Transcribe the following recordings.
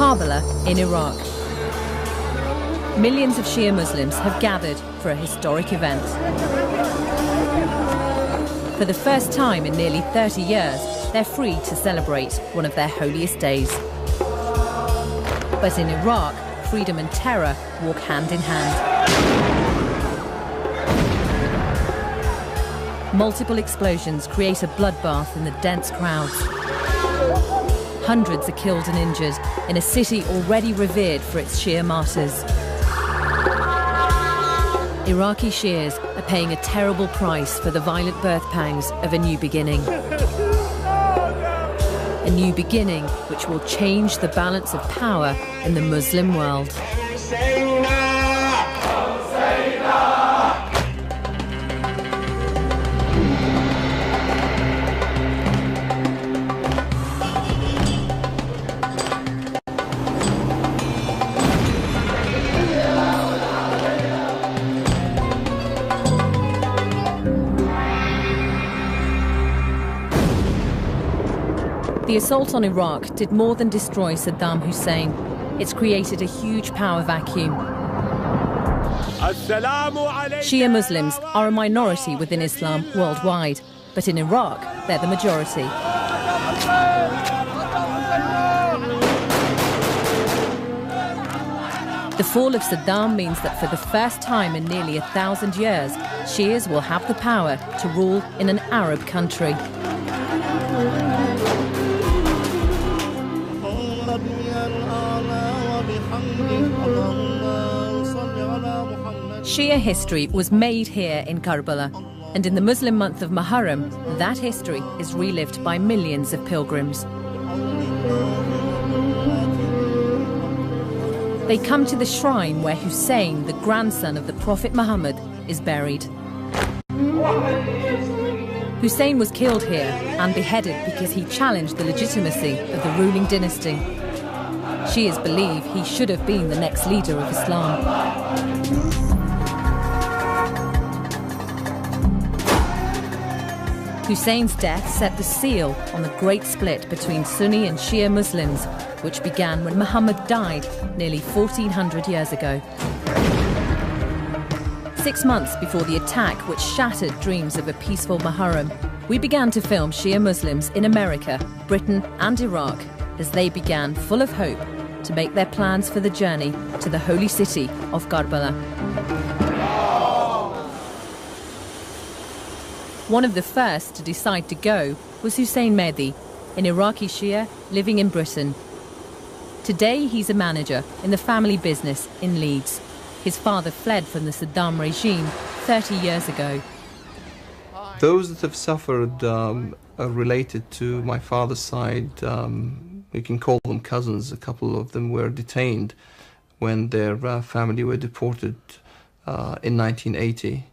Karbala in Iraq. Millions of Shia Muslims have gathered for a historic event. For the first time in nearly 30 years, they're free to celebrate one of their holiest days. But in Iraq, freedom and terror walk hand in hand. Multiple explosions create a bloodbath in the dense crowds. Hundreds are killed and injured in a city already revered for its Shia martyrs. Iraqi Shias are paying a terrible price for the violent birth pangs of a new beginning. A new beginning which will change the balance of power in the Muslim world. The assault on Iraq did more than destroy Saddam Hussein. It's created a huge power vacuum. Shia Muslims are a minority within Islam worldwide, but in Iraq, they're the majority. The fall of Saddam means that for the first time in nearly 1,000 years, Shias will have the power to rule in an Arab country. Shia history was made here in Karbala, and in the Muslim month of Muharram, that history is relived by millions of pilgrims. They come to the shrine where Hussain, the grandson of the Prophet Mohammed, is buried. Hussain was killed here and beheaded because he challenged the legitimacy of the ruling dynasty. Shias believe he should have been the next leader of Islam. Hussein's death set the seal on the great split between Sunni and Shia Muslims, which began when Muhammad died nearly 1,400 years ago. 6 months before the attack which shattered dreams of a peaceful Muharram, we began to film Shia Muslims in America, Britain and Iraq as they began, full of hope, to make their plans for the journey to the holy city of Karbala. One of the first to decide to go was Hussein Mehdi, an Iraqi Shia living in Britain. Today he's a manager in the family business in Leeds. His father fled from the Saddam regime 30 years ago. Those that have suffered are related to my father's side. We can call them cousins. A couple of them were detained when their family were deported in 1980.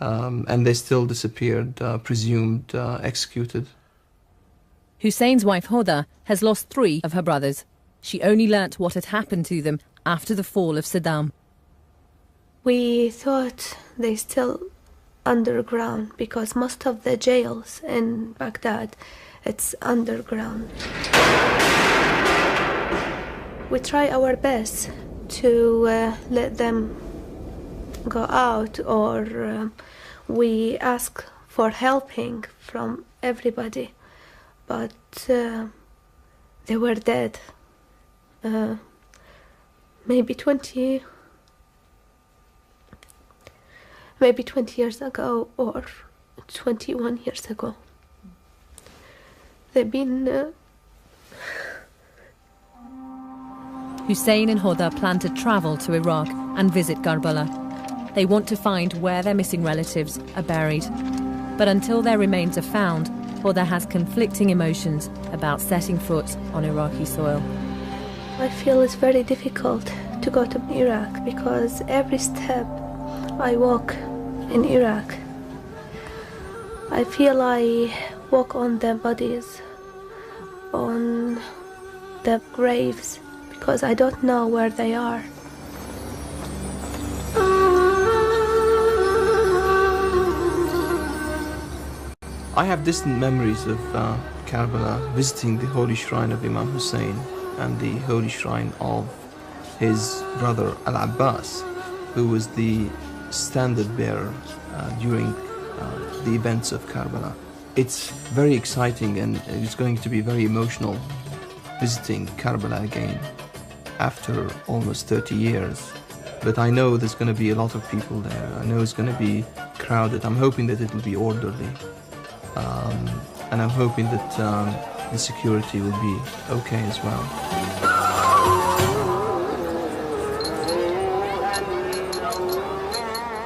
And they still disappeared, presumed executed. Hussein's wife Hoda has lost 3 of her brothers. She only learnt what had happened to them after the fall of Saddam. We thought they're still underground because most of the jails in Baghdad, it's underground. We try our best to let them go out, or we ask for helping from everybody, but they were dead. Maybe 20 years ago or 21 years ago. They've been... Hussein and Hoda plan to travel to Iraq and visit Karbala. They want to find where their missing relatives are buried. But until their remains are found, Hoda has conflicting emotions about setting foot on Iraqi soil. I feel it's very difficult to go to Iraq because every step I walk in Iraq, I feel I walk on their bodies, on their graves, because I don't know where they are. I have distant memories of Karbala, visiting the holy shrine of Imam Hussain. and the holy shrine of his brother Al-Abbas, who was the standard bearer during the events of Karbala. It's very exciting, and it's going to be very emotional visiting Karbala again after almost 30 years. But I know there's going to be a lot of people there. I know it's going to be crowded. I'm hoping that it will be orderly. And I'm hoping that the security will be okay as well.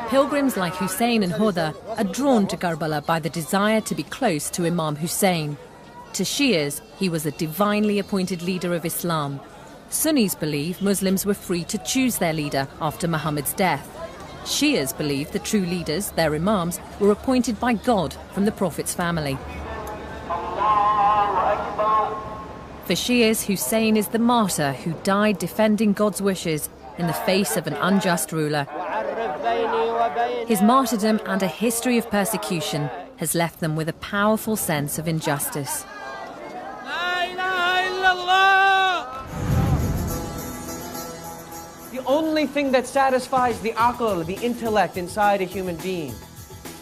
Pilgrims like Hussain and Huda are drawn to Karbala by the desire to be close to Imam Hussain. To Shias, he was a divinely appointed leader of Islam. Sunnis believe Muslims were free to choose their leader after Muhammad's death. Shias believe the true leaders, their imams, were appointed by God from the Prophet's family. For Shias, Hussain is the martyr who died defending God's wishes in the face of an unjust ruler. His martyrdom and a history of persecution has left them with a powerful sense of injustice. The only thing that satisfies the aql, the intellect inside a human being,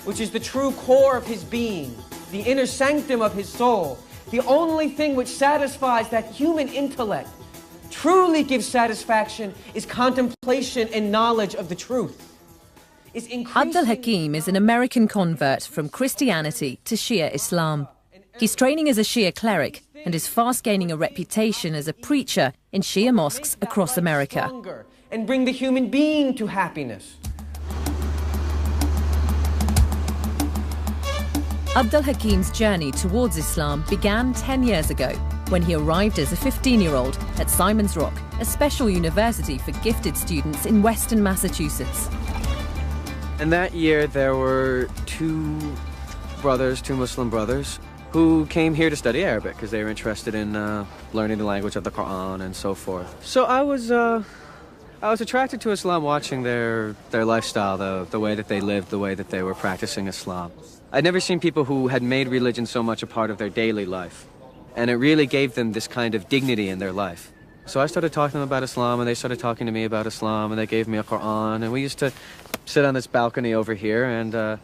which is the true core of his being, the inner sanctum of his soul, the only thing which satisfies that human intellect, truly gives satisfaction, is contemplation and knowledge of the truth. Abdul Hakim is an American convert from Christianity to Shia Islam. He's training as a Shia cleric and is fast gaining a reputation as a preacher in Shia mosques across America. And bring the human being to happiness. Abdul Hakim's journey towards Islam began 10 years ago when he arrived as a 15-year-old at Simon's Rock, a special university for gifted students in Western Massachusetts. And that year there were two Muslim brothers, who came here to study Arabic because they were interested in learning the language of the Quran and so forth. So I was attracted to Islam watching their lifestyle, the way that they lived, the way that they were practicing Islam. I'd never seen people who had made religion so much a part of their daily life. And it really gave them this kind of dignity in their life. So I started talking to them about Islam, and they started talking to me about Islam, and they gave me a Quran, and we used to sit on this balcony over here and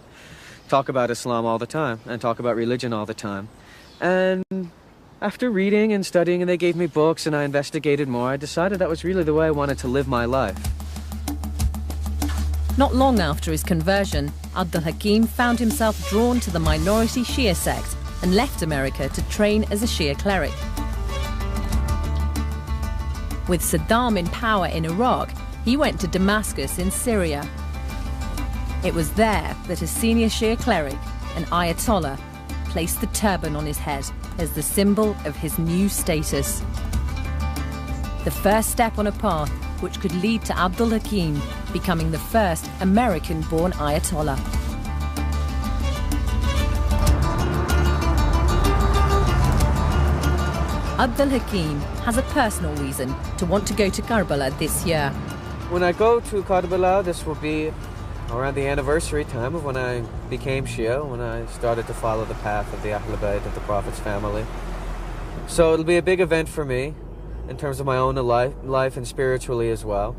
talk about Islam all the time, and talk about religion all the time. And after reading and studying, and they gave me books, and I investigated more, I decided that was really the way I wanted to live my life. Not long after his conversion, Abdul Hakim found himself drawn to the minority Shia sect and left America to train as a Shia cleric. With Saddam in power in Iraq, he went to Damascus in Syria. It was there that a senior Shia cleric, an Ayatollah, placed the turban on his head as the symbol of his new status. The first step on a path which could lead to Abdul Hakim becoming the first American-born Ayatollah. Abdul Hakim has a personal reason to want to go to Karbala this year. When I go to Karbala, this will be around the anniversary time of when I became Shia, when I started to follow the path of the Ahlul Bayt of the Prophet's family. So it'll be a big event for me in terms of my own life and spiritually as well.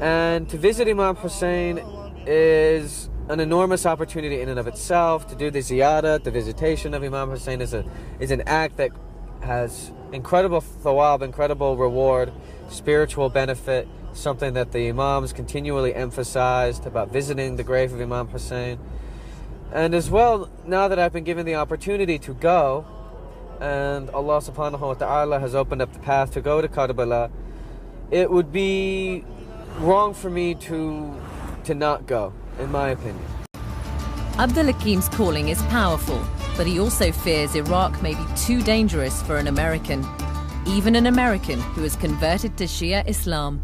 And to visit Imam Hussain is an enormous opportunity in and of itself. To do the ziyarah, the visitation of Imam Hussain is an act that has incredible thawab, incredible reward, spiritual benefit, something that the Imams continually emphasized about visiting the grave of Imam Hussain. And as well, now that I've been given the opportunity to go, and Allah subhanahu wa ta'ala has opened up the path to go to Karbala, it would be wrong for me to not go, in my opinion. Abdul Hakim's calling is powerful, but he also fears Iraq may be too dangerous for an American, even an American who has converted to Shia Islam.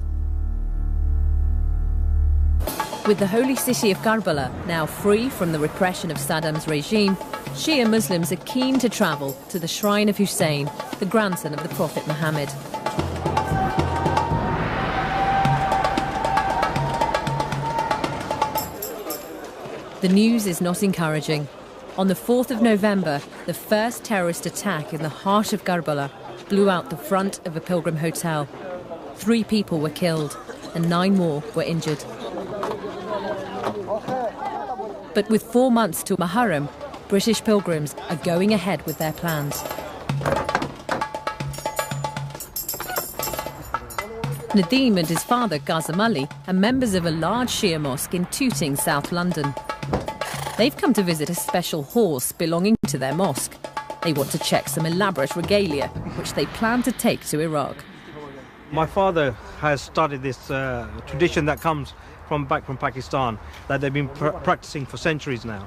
With the holy city of Karbala now free from the repression of Saddam's regime, Shia Muslims are keen to travel to the shrine of Hussain, the grandson of the Prophet Mohammed. The news is not encouraging. On the 4th of November, the first terrorist attack in the heart of Karbala blew out the front of a pilgrim hotel. 3 people were killed and 9 more were injured. But with 4 months to Muharram, British pilgrims are going ahead with their plans. Nadeem and his father, Qasem Ali, are members of a large Shia mosque in Tooting, South London. They've come to visit a special horse belonging to their mosque. They want to check some elaborate regalia, which they plan to take to Iraq. My father has started this tradition that comes back from Pakistan, that they've been practicing for centuries now.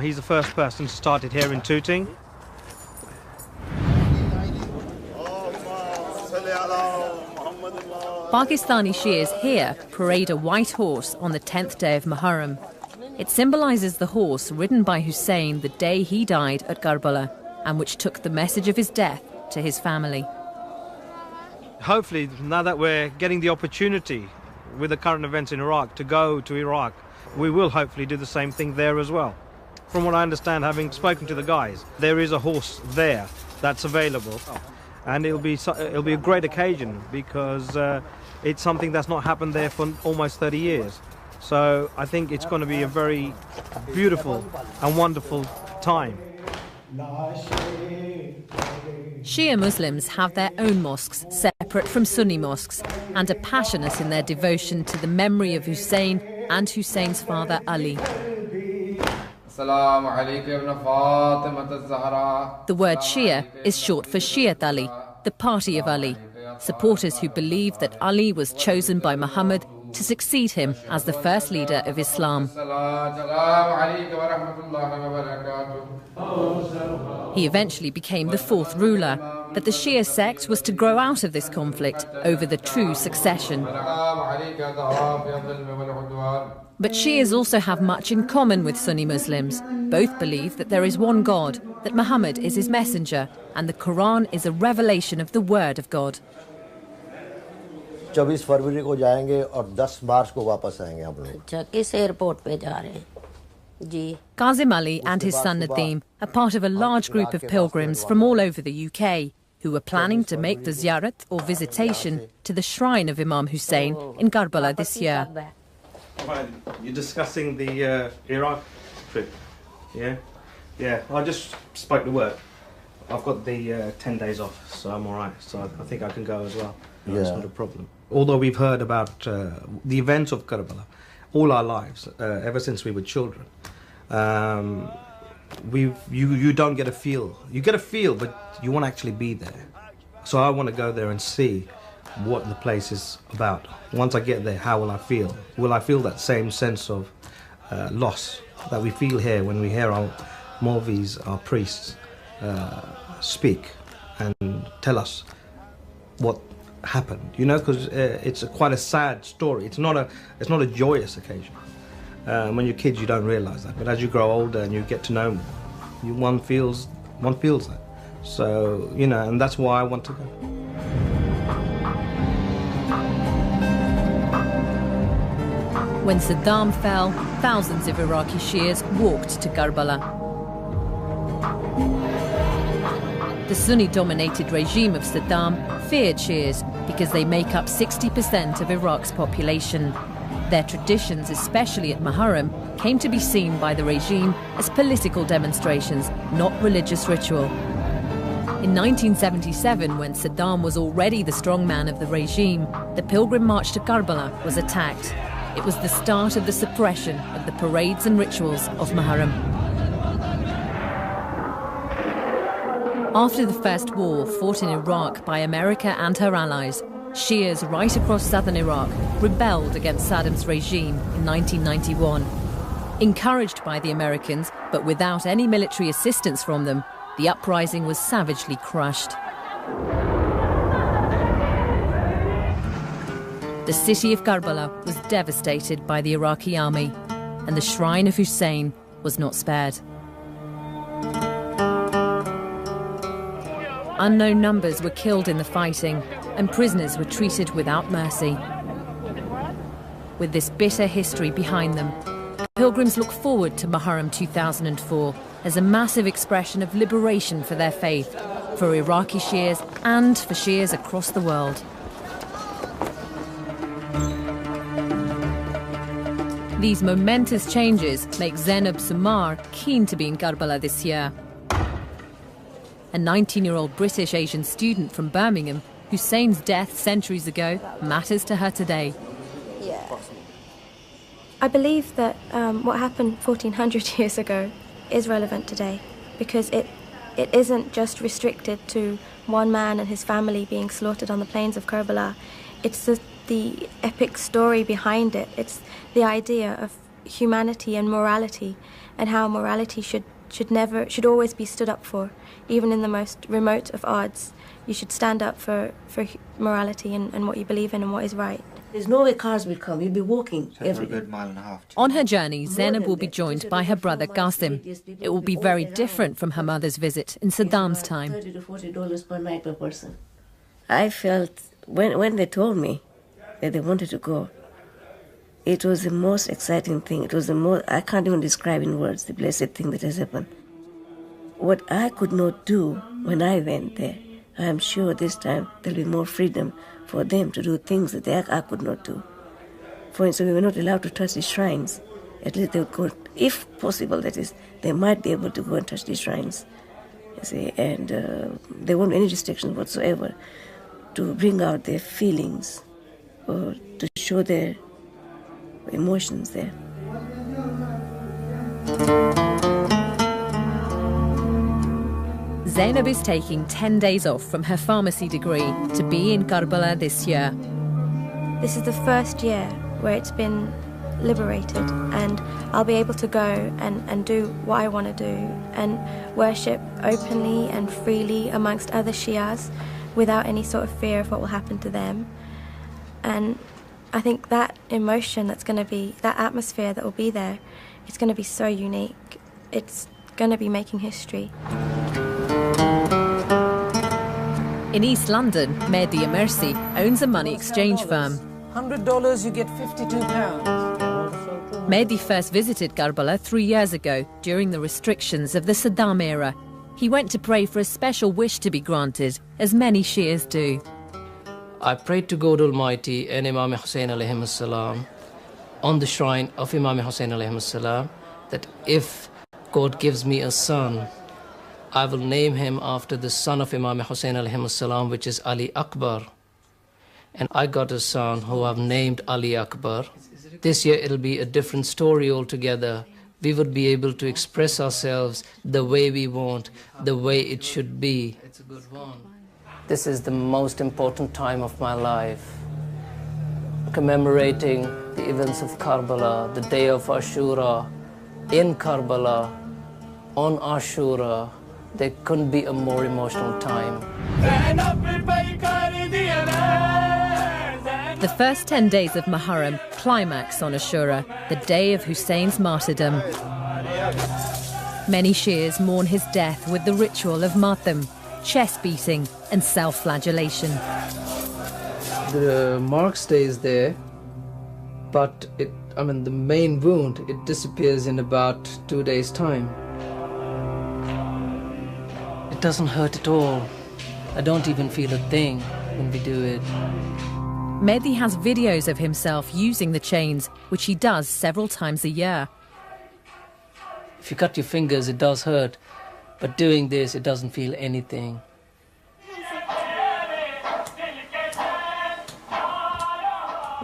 He's the first person to start it here in Tooting. Pakistani Shias here parade a white horse on the 10th day of Muharram. It symbolises the horse ridden by Hussain the day he died at Karbala, and which took the message of his death to his family. Hopefully, now that we're getting the opportunity with the current events in Iraq to go to Iraq, we will hopefully do the same thing there as well. From what I understand, having spoken to the guys, there is a horse there that's available, and it'll be a great occasion because it's something that's not happened there for almost 30 years. So I think it's going to be a very beautiful and wonderful time. Shia Muslims have their own mosques separate from Sunni mosques and are passionate in their devotion to the memory of Hussain and Hussein's father Ali. The word Shia is short for Shiat Ali, the party of Ali, supporters who believe that Ali was chosen by Muhammad to succeed him as the first leader of Islam. He eventually became the 4th ruler, but the Shia sect was to grow out of this conflict over the true succession. But Shias also have much in common with Sunni Muslims. Both believe that there is one God, that Muhammad is his messenger, and the Quran is a revelation of the word of God. 24 फरवरी को जाएंगे और 10 मार्च को वापस आएंगे हम लोग। अच्छा, किस एयरपोर्ट पे जा रहे हैं? जी। Qasem Ali and his son Nadeem are part of a large group of pilgrims from all over the UK who are planning to make the ziyarat or visitation to the shrine of Imam Hussain in Karbala this year. You're discussing the Iraq trip, yeah? Yeah, I just spoke to work. I've got the 10 days off, so I'm all right. So I think I can go as well. No, it's not a problem. Although we've heard about the events of Karbala all our lives, ever since we were children, you don't get a feel. You get a feel, but you won't actually be there. So I want to go there and see what the place is about. Once I get there, how will I feel? Will I feel that same sense of loss that we feel here when we hear our Maulvis, our priests, speak and tell us what happened, you know, because it's quite a sad story. It's not a joyous occasion. When you're kids, you don't realise that, but as you grow older and you get to know more, one feels that. So, you know, and that's why I want to go. When Saddam fell, thousands of Iraqi Shias walked to Karbala. The Sunni-dominated regime of Saddam feared Shias because they make up 60% of Iraq's population. Their traditions, especially at Muharram, came to be seen by the regime as political demonstrations, not religious ritual. In 1977, when Saddam was already the strongman of the regime, the pilgrim march to Karbala was attacked. It was the start of the suppression of the parades and rituals of Muharram. After the First War fought in Iraq by America and her allies, Shias right across southern Iraq rebelled against Saddam's regime in 1991. Encouraged by the Americans, but without any military assistance from them, the uprising was savagely crushed. The city of Karbala was devastated by the Iraqi army, and the shrine of Hussain was not spared. Unknown numbers were killed in the fighting, and prisoners were treated without mercy. With this bitter history behind them, pilgrims look forward to Muharram 2004, as a massive expression of liberation for their faith, for Iraqi Shias and for Shias across the world. These momentous changes make Zainab Sumar keen to be in Karbala this year. A 19-year-old British Asian student from Birmingham, Hussein's death centuries ago matters to her today. I believe that what happened 1400 years ago is relevant today, because it isn't just restricted to one man and his family being slaughtered on the plains of Karbala. It's the epic story behind it. It's the idea of humanity and morality, and how morality should always be stood up for, even in the most remote of odds. You should stand up for morality and what you believe in and what is right. There's no way cars will come. You'll be walking every day. On her journey, Zainab will be joined by her brother Qasim. It will be very different from her mother's visit in Saddam's time. $30 to $40 per night per person. I felt, when they told me that they wanted to go, it was the most exciting thing. It was the most, I can't even describe in words the blessed thing that has happened. What I could not do when I went there, I am sure this time there'll be more freedom for them to do things that I could not do. For instance, we were not allowed to touch the shrines. At least they would go, if possible, that is, they might be able to go and touch the shrines. You see, and there won't be any restrictions whatsoever to bring out their feelings or to show their emotions there. Zainab is taking 10 days off from her pharmacy degree to be in Karbala this year. This is the first year where it's been liberated, and I'll be able to go and do what I want to do and worship openly and freely amongst other Shias without any sort of fear of what will happen to them. And I think that emotion that's going to be, that atmosphere that will be there, it's going to be so unique. It's going to be making history. In East London, Mehdi Amersi owns a money exchange firm. $100, you get £52. Mehdi first visited Karbala 3 years ago during the restrictions of the Saddam era. He went to pray for a special wish to be granted, as many Shias do. I prayed to God Almighty and Imam Hussain alayhi salam on the shrine of Imam Hussain alayhi salam that if God gives me a son, I will name him after the son of Imam Hussain alayhi salam, which is Ali Akbar. And I got a son who I've named Ali Akbar. This year it'll be a different story altogether. We would be able to express ourselves the way we want, the way it should be. It's a good one. This is the most important time of my life. Commemorating the events of Karbala, the day of Ashura, in Karbala, on Ashura. There couldn't be a more emotional time. The first 10 days of Muharram climax on Ashura, the day of Hussein's martyrdom. Many Shias mourn his death with the ritual of martyrdom, chest beating and self-flagellation. The mark stays there, but the main wound, it disappears in about 2 days' time. It doesn't hurt at all. I don't even feel a thing when we do it. Mehdi has videos of himself using the chains, which he does several times a year. If you cut your fingers, it does hurt, but doing this, it doesn't feel anything.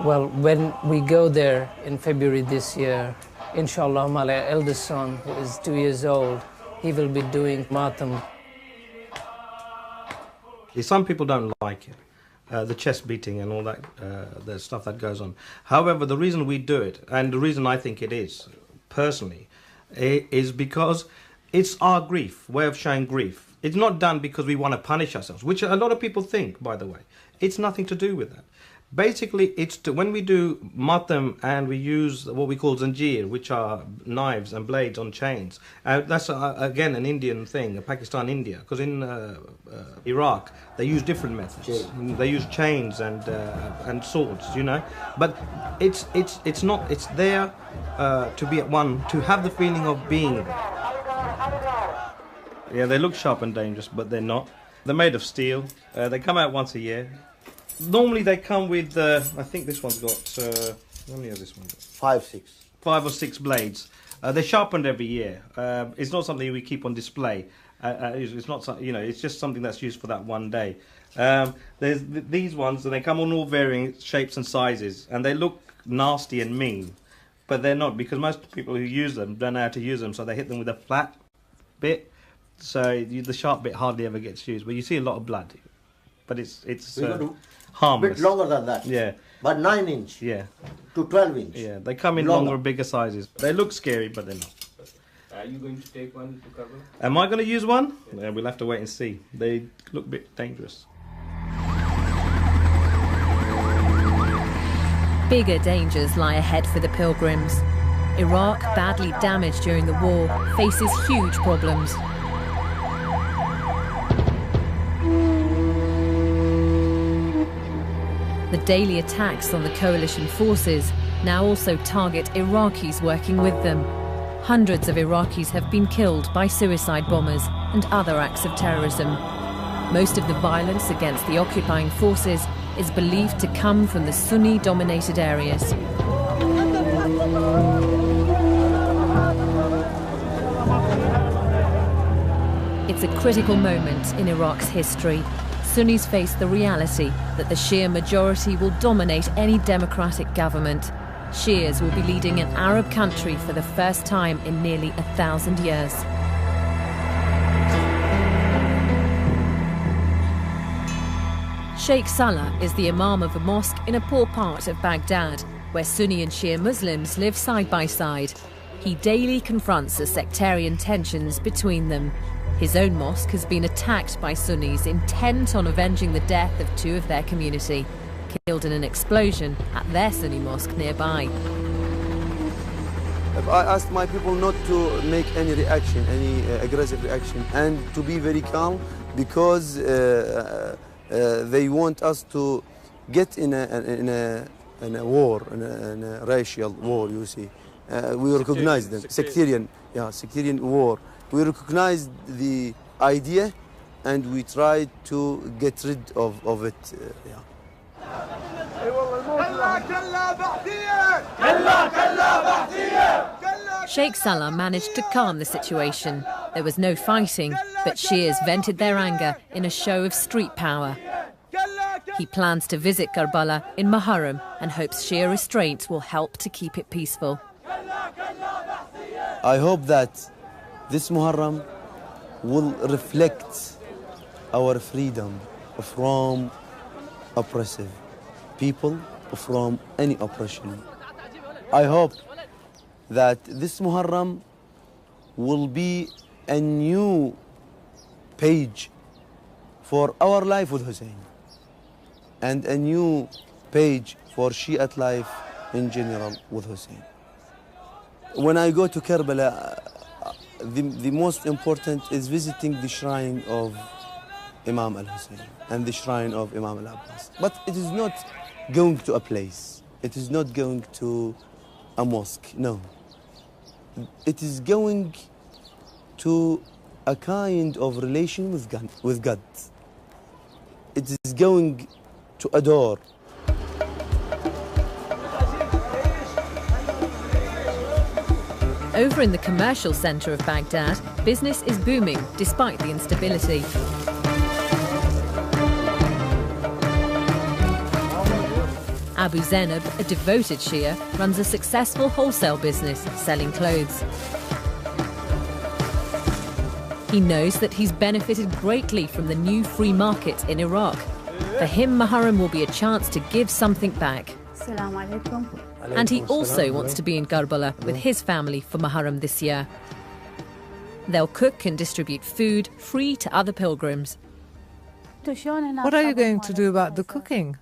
Well, when we go there in February this year, inshallah, my eldest son, who is 2 years old, he will be doing martyrdom. Some people don't like it, the chest beating and all that, the stuff that goes on. However, the reason we do it, and the reason I think it is, personally, is because it's our grief, way of showing grief. It's not done because we want to punish ourselves, which a lot of people think, by the way. It's nothing to do with that. Basically, it's when we do martyrdom and we use what we call zanjir, which are knives and blades on chains. That's, again, an Indian thing, Pakistan, India, because in Iraq, they use different methods. They use chains and swords, you know. But it's there to be at one, to have the feeling of being there. Yeah, they look sharp and dangerous, but they're not. They're made of steel. They come out once a year. Normally they come with, I think this one's got, how many has this one got? 5 or 6 blades. They're sharpened every year. It's not something we keep on display. It's not, it's just something that's used for that one day. There's these ones, and they come on all varying shapes and sizes, and they look nasty and mean, but they're not, because most people who use them don't know how to use them, so they hit them with a flat bit, so the sharp bit hardly ever gets used. But you see a lot of blood, but it's harmless. A bit longer than that. Yeah. But 9 inch. Yeah. To 12 inch. Yeah, they come in longer, bigger sizes. They look scary, but they're not. Are you going to take one to Karbala? Am I going to use one? Yeah, we'll have to wait and see. They look a bit dangerous. Bigger dangers lie ahead for the pilgrims. Iraq, badly damaged during the war, faces huge problems. The daily attacks on the coalition forces now also target Iraqis working with them. Hundreds of Iraqis have been killed by suicide bombers and other acts of terrorism. Most of the violence against the occupying forces is believed to come from the Sunni-dominated areas. It's a critical moment in Iraq's history. Sunnis face the reality that the Shia majority will dominate any democratic government. Shias will be leading an Arab country for the first time in nearly 1,000 years. Sheikh Salah is the imam of a mosque in a poor part of Baghdad, where Sunni and Shia Muslims live side by side. He daily confronts the sectarian tensions between them. His own mosque has been attacked by Sunnis intent on avenging the death of 2 of their community, killed in an explosion at their Sunni mosque nearby. I asked my people not to make any reaction, any aggressive reaction, and to be very calm, because they want us to get in a war, in a racial war, you see. We recognize them, sectarian war. We recognize the idea, and we try to get rid of it. Sheikh Salah managed to calm the situation. There was no fighting, but Shias vented their anger in a show of street power. He plans to visit Karbala in Muharram and hopes Shia restraint will help to keep it peaceful. I hope that this Muharram will reflect our freedom from oppressive people, from any oppression. I hope that this Muharram will be a new page for our life with Hussein, and a new page for Shiite life in general with Hussein. When I go to Karbala, the most important is visiting the shrine of Imam al-Hussain and the shrine of Imam al-Abbas. But it is not going to a place. It is not going to a mosque, no. It is going to a kind of relation with God. It is going to adore. Over in the commercial centre of Baghdad, business is booming despite the instability. Abu Zainab, a devoted Shia, runs a successful wholesale business selling clothes. He knows that he's benefited greatly from the new free market in Iraq. For him, Muharram will be a chance to give something back. And he also wants to be in Karbala with his family for Muharram this year. They'll cook and distribute food free to other pilgrims. What are you going to do about the cooking?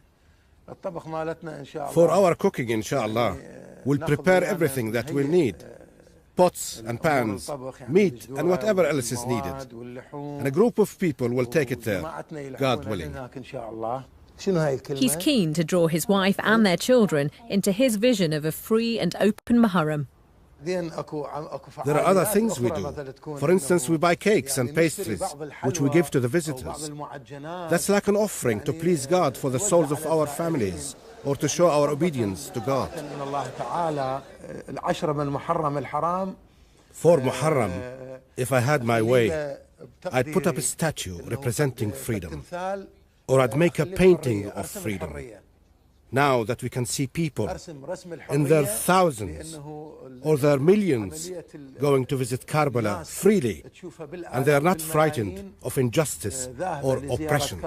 For our cooking, inshallah, we'll prepare everything that we'll need. Pots and pans, meat and whatever else is needed. And a group of people will take it there, God willing. He's keen to draw his wife and their children into his vision of a free and open Muharram. There are other things we do. For instance, we buy cakes and pastries, which we give to the visitors. That's like an offering to please God for the souls of our families, or to show our obedience to God. For Muharram, if I had my way, I'd put up a statue representing freedom, or I'd make a painting of freedom. Now that we can see people in their thousands or their millions going to visit Karbala freely, and they are not frightened of injustice or oppression.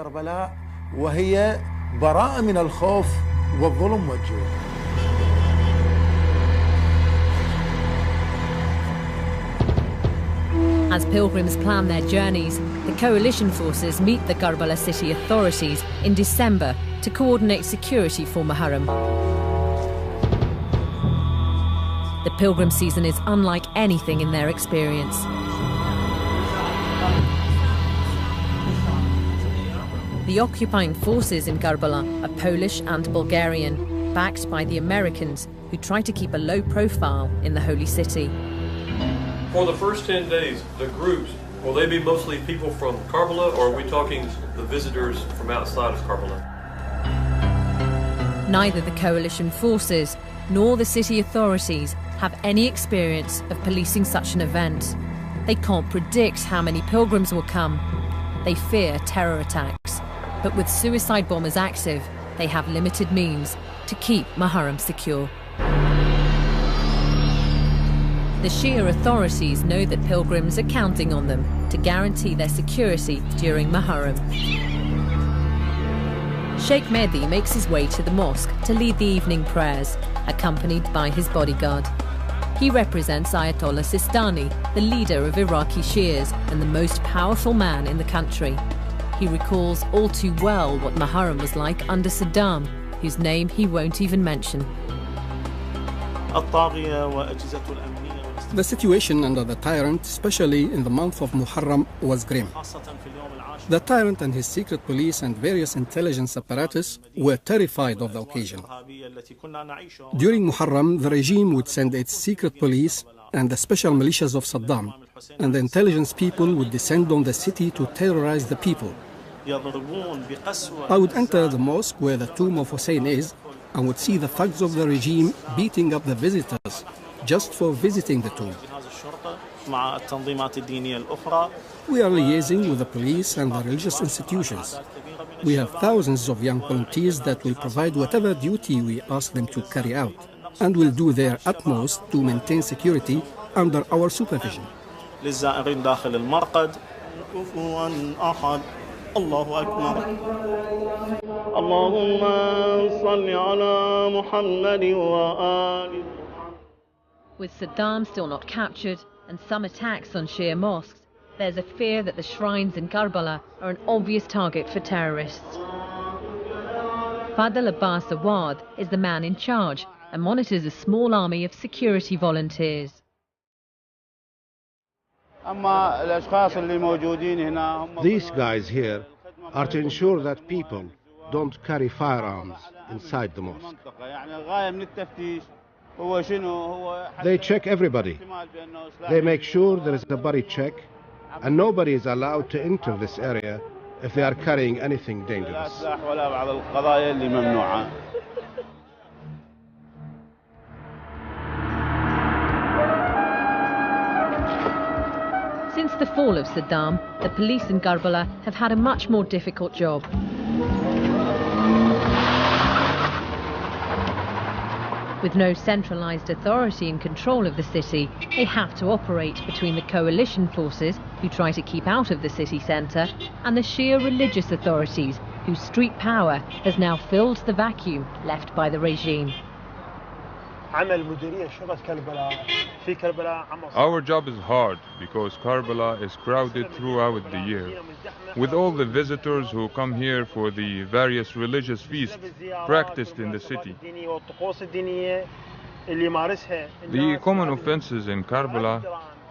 As pilgrims plan their journeys, the coalition forces meet the Karbala city authorities in December to coordinate security for Muharram. The pilgrim season is unlike anything in their experience. The occupying forces in Karbala are Polish and Bulgarian, backed by the Americans, who try to keep a low profile in the holy city. For the first 10 days, the groups, will they be mostly people from Karbala, or are we talking the visitors from outside of Karbala? Neither the coalition forces nor the city authorities have any experience of policing such an event. They can't predict how many pilgrims will come. They fear terror attacks. But with suicide bombers active, they have limited means to keep Muharram secure. The Shia authorities know that pilgrims are counting on them to guarantee their security during Muharram. Sheikh Mehdi makes his way to the mosque to lead the evening prayers, accompanied by his bodyguard. He represents Ayatollah Sistani, the leader of Iraqi Shias and the most powerful man in the country. He recalls all too well what Muharram was like under Saddam, whose name he won't even mention. The situation under the tyrant, especially in the month of Muharram, was grim. The tyrant and his secret police and various intelligence apparatus were terrified of the occasion. During Muharram, the regime would send its secret police and the special militias of Saddam, and the intelligence people would descend on the city to terrorize the people. I would enter the mosque where the tomb of Hussain is and would see the thugs of the regime beating up the visitors just for visiting the tomb. We are liaising with the police and the religious institutions. We have thousands of young volunteers that will provide whatever duty we ask them to carry out, and will do their utmost to maintain security under our supervision. With Saddam still not captured and some attacks on Shia mosques, there's a fear that the shrines in Karbala are an obvious target for terrorists. Fadl Abbas Awad is the man in charge and monitors a small army of security volunteers. These guys here are to ensure that people don't carry firearms inside the mosque. They check everybody. They make sure there is a body check, and nobody is allowed to enter this area if they are carrying anything dangerous. Since the fall of Saddam, the police in Karbala have had a much more difficult job. With no centralized authority in control of the city, they have to operate between the coalition forces, who try to keep out of the city centre, and the Shia religious authorities, whose street power has now filled the vacuum left by the regime. Our job is hard because Karbala is crowded throughout the year, with all the visitors who come here for the various religious feasts practiced in the city. The common offenses in Karbala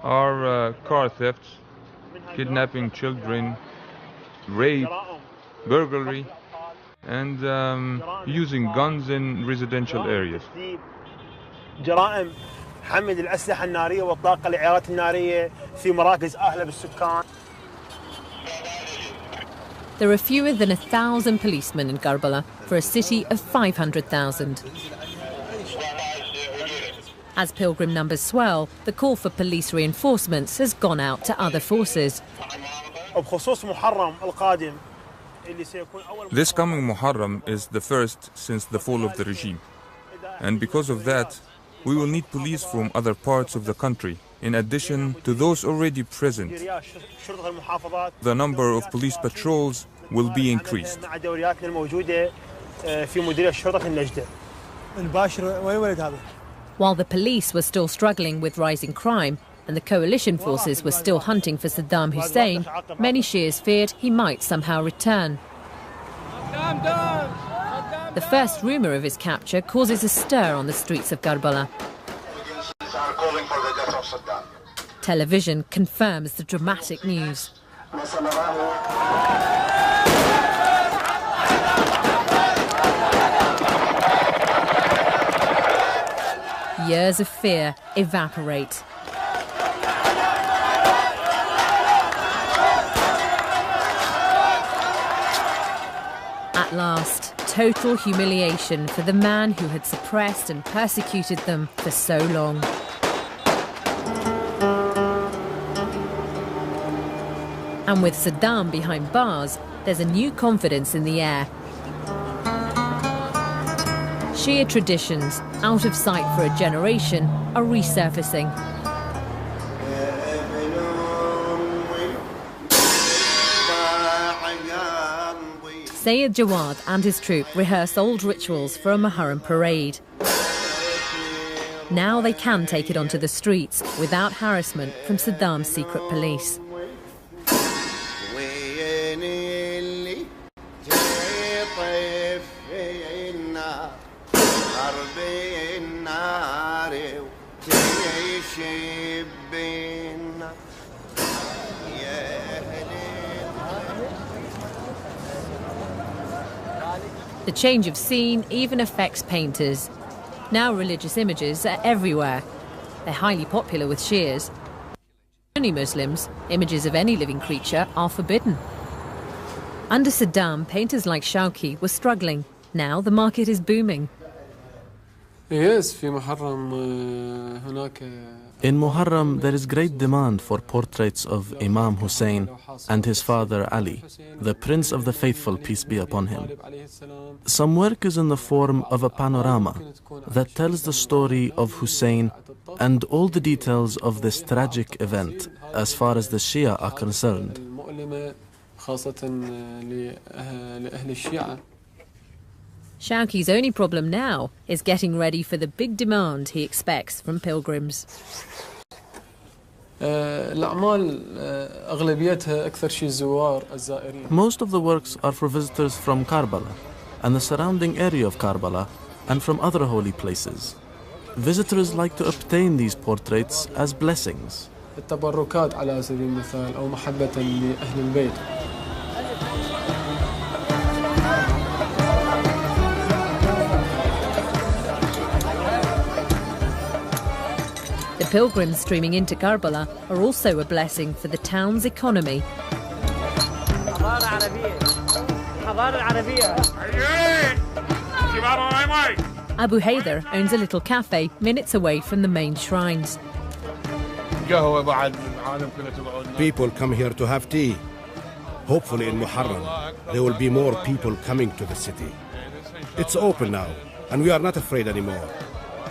are car thefts, kidnapping children, rape, burglary, and using guns in residential areas. حمل الأسلحة النارية والطاقة العيارات النارية في مراكز أهل بالسكان. There are fewer than 1,000 policemen in Karbala for a city of 500,000. As pilgrim numbers swell, the call for police reinforcements has gone out to other forces. This coming Muharram is the first since the fall of the regime. And because of that, we will need police from other parts of the country, in addition to those already present. The number of police patrols will be increased. While the police were still struggling with rising crime and the coalition forces were still hunting for Saddam Hussein, many Shias feared he might somehow return. The first rumour of his capture causes a stir on the streets of Karbala. Television confirms the dramatic news. Years of fear evaporate. At last, total humiliation for the man who had suppressed and persecuted them for so long. And with Saddam behind bars, there's a new confidence in the air. Shia traditions, out of sight for a generation, are resurfacing. Sayyid Jawad and his troop rehearse old rituals for a Muharram parade. Now they can take it onto the streets without harassment from Saddam's secret police. The change of scene even affects painters. Now religious images are everywhere. They're highly popular with Shias. Sunni Muslims, images of any living creature are forbidden. Under Saddam, painters like Shauki were struggling. Now the market is booming. In Muharram, there is great demand for portraits of Imam Hussain and his father Ali, the Prince of the Faithful, peace be upon him. Some work is in the form of a panorama that tells the story of Hussain and all the details of this tragic event as far as the Shia are concerned. Shauki's only problem now is getting ready for the big demand he expects from pilgrims. Most of the works are for visitors from Karbala and the surrounding area of Karbala and from other holy places. Visitors like to obtain these portraits as blessings. The pilgrims streaming into Karbala are also a blessing for the town's economy. Abu Haider owns a little cafe minutes away from the main shrines. People come here to have tea. Hopefully in Muharram, there will be more people coming to the city. It's open now, and we are not afraid anymore.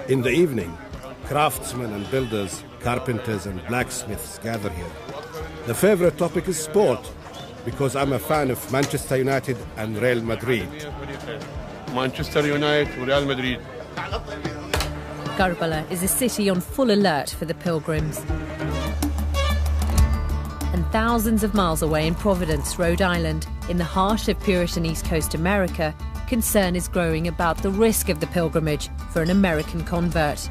In the evening, craftsmen and builders, carpenters and blacksmiths gather here. The favorite topic is sport, because I'm a fan of Manchester United and Real Madrid. Manchester United, Real Madrid. Karbala is a city on full alert for the pilgrims. And thousands of miles away in Providence, Rhode Island, in the heart of Puritan East Coast America, concern is growing about the risk of the pilgrimage for an American convert.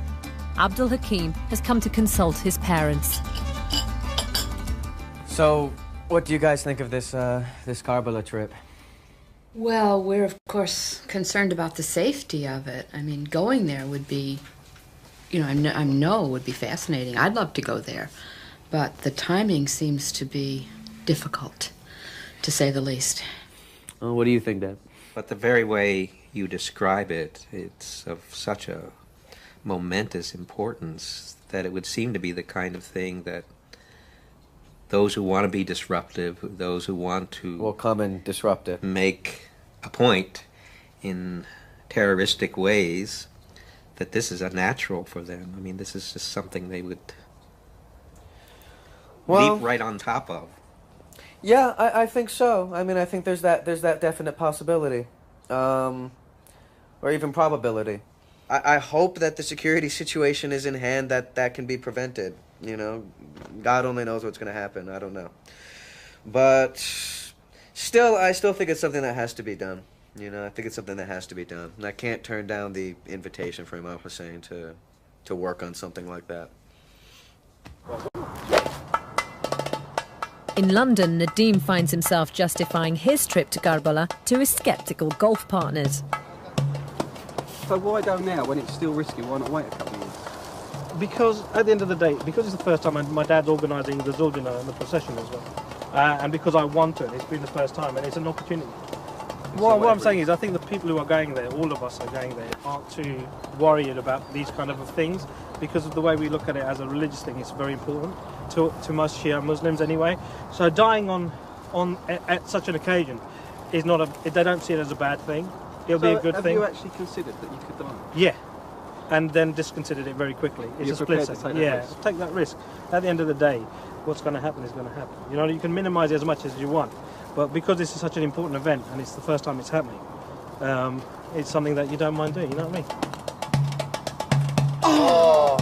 Abdul Hakim has come to consult his parents. So, what do you guys think of this Karbala trip? Well, we're of course concerned about the safety of it. I mean, going there would be you know, I know would be fascinating. I'd love to go there. But the timing seems to be difficult, to say the least. Well, what do you think, Dad? But the very way you describe it, it's of such a momentous importance that it would seem to be the kind of thing that those who want to be disruptive, those who want to will come and disrupt it, make a point in terroristic ways, that this is unnatural for them. I mean, this is just something they would leap right on top of. Yeah, I think so. I mean, I think there's that definite possibility, or even probability. I hope that the security situation is in hand that can be prevented. You know, God only knows what's going to happen. I don't know, but I still think it's something that has to be done. You know, I think it's something that has to be done, and I can't turn down the invitation for Imam Hussain to work on something like that. In London, Nadeem finds himself justifying his trip to Karbala to his sceptical golf partners. So why go now when it's still risky? Why not wait a couple of years? Because at the end of the day, because it's the first time my dad's organising the Zuljana and the procession as well, and because I want to, it's been the first time, and it's an opportunity. What I'm saying is, I think the people who are going there, all of us are going there, aren't too worried about these kind of things, because of the way we look at it as a religious thing. It's very important to most Shia Muslims anyway. So dying at such an occasion is not they don't see it as a bad thing. It'll be a good thing. Have you actually considered that you could die? Yeah, and then disconsidered it very quickly. It's a split second. Yeah, take that risk. At the end of the day, what's going to happen is going to happen. You know, you can minimise it as much as you want, but because this is such an important event and it's the first time it's happening, it's something that you don't mind doing. You know what I mean? Oh.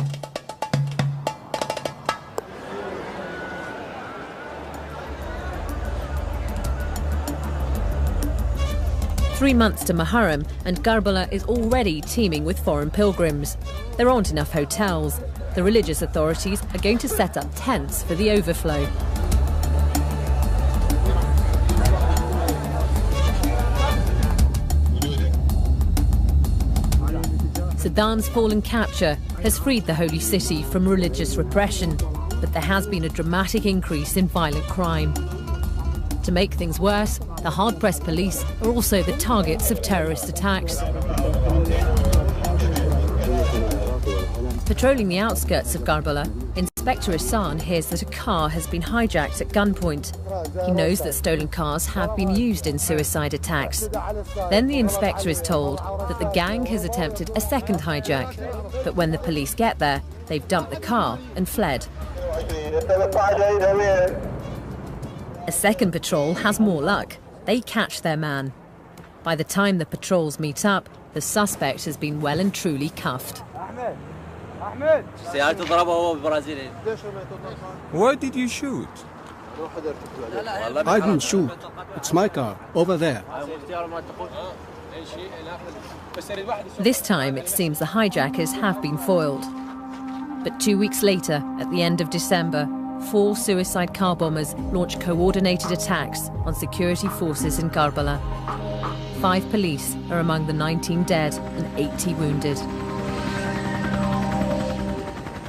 3 months to Muharram, and Karbala is already teeming with foreign pilgrims. There aren't enough hotels. The religious authorities are going to set up tents for the overflow. Saddam's fallen capture has freed the holy city from religious repression, but there has been a dramatic increase in violent crime. To make things worse, the hard-pressed police are also the targets of terrorist attacks. Patrolling the outskirts of Karbala, Inspector Hassan hears that a car has been hijacked at gunpoint. He knows that stolen cars have been used in suicide attacks. Then the inspector is told that the gang has attempted a second hijack, but when the police get there, they've dumped the car and fled. A second patrol has more luck. They catch their man. By the time the patrols meet up, the suspect has been well and truly cuffed. Why did you shoot? I didn't shoot. It's my car, over there. This time, it seems the hijackers have been foiled. But 2 weeks later, at the end of December, 4 suicide car bombers launched coordinated attacks on security forces in Karbala. 5 police are among the 19 dead and 80 wounded.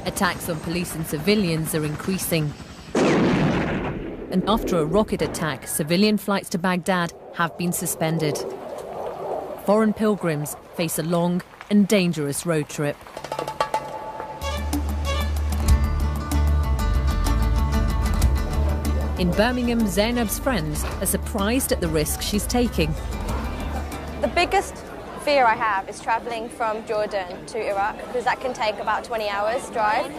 Attacks on police and civilians are increasing. And after a rocket attack, civilian flights to Baghdad have been suspended. Foreign pilgrims face a long and dangerous road trip. In Birmingham, Zainab's friends are surprised at the risk she's taking. The biggest fear I have is travelling from Jordan to Iraq, because that can take about 20 hours drive.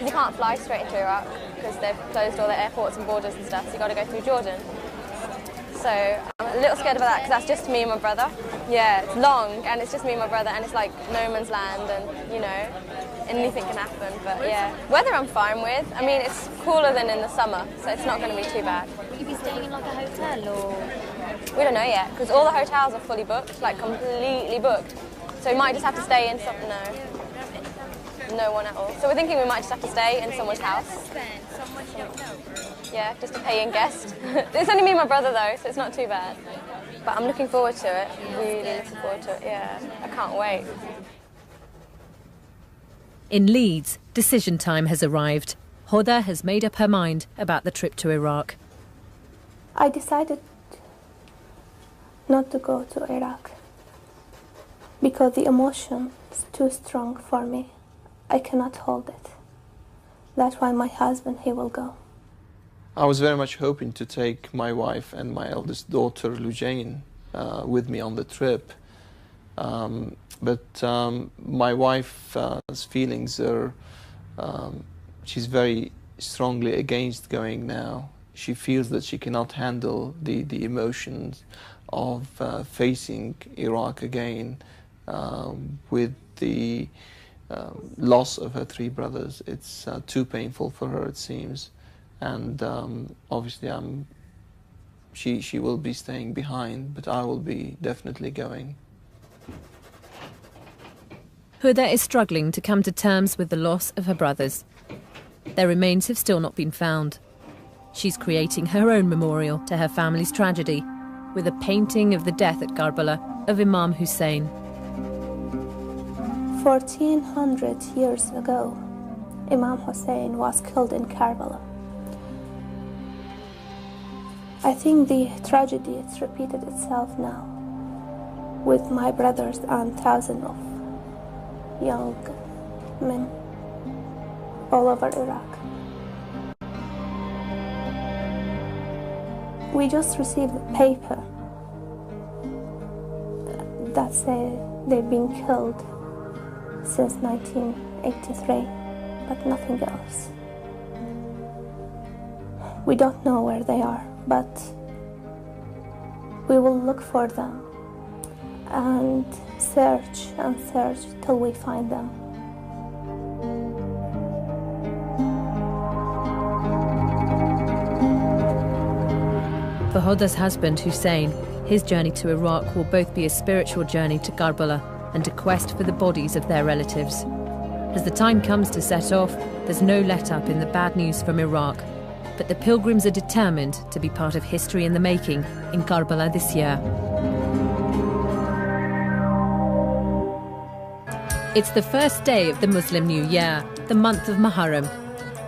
You can't fly straight into Iraq because they've closed all the airports and borders and stuff, so you've got to go through Jordan. So I'm a little scared about that because that's just me and my brother. Yeah, it's long and it's just me and my brother, and it's like no man's land, and you know, anything can happen. But yeah, weather I'm fine with. I mean, it's cooler than in the summer, so it's not going to be too bad. Will you be staying in like a hotel or? We don't know yet, because all the hotels are fully booked, like completely booked. So we might just have to stay in something. No one at all. So we're thinking we might just have to stay in someone's house. Yeah, just a paying guest. It's only me and my brother though, so it's not too bad. But I'm looking forward to it. Really looking forward to it. Yeah, I can't wait. In Leeds, decision time has arrived. Huda has made up her mind about the trip to Iraq. I decided not to go to Iraq because the emotion is too strong for me. I cannot hold it. That's why my husband, he will go. I was very much hoping to take my wife and my eldest daughter, Lujain, with me on the trip. But my wife's feelings are, she's very strongly against going now. She feels that she cannot handle the emotions of facing Iraq again with the loss of her 3 brothers. It's too painful for her, it seems. And obviously she will be staying behind, but I will be definitely going. Huda is struggling to come to terms with the loss of her brothers. Their remains have still not been found. She's creating her own memorial to her family's tragedy with a painting of the death at Karbala of Imam Hussain. 1400 years ago, Imam Hussain was killed in Karbala. I think the tragedy has repeated itself now with my brothers and thousands of young men all over Iraq. We just received a paper that say they've been killed since 1983, but nothing else. We don't know where they are, but we will look for them and search till we find them. For Huda's husband, Hussein, his journey to Iraq will both be a spiritual journey to Karbala and a quest for the bodies of their relatives. As the time comes to set off, there's no let-up in the bad news from Iraq, but the pilgrims are determined to be part of history in the making in Karbala this year. It's the first day of the Muslim New Year, the month of Muharram.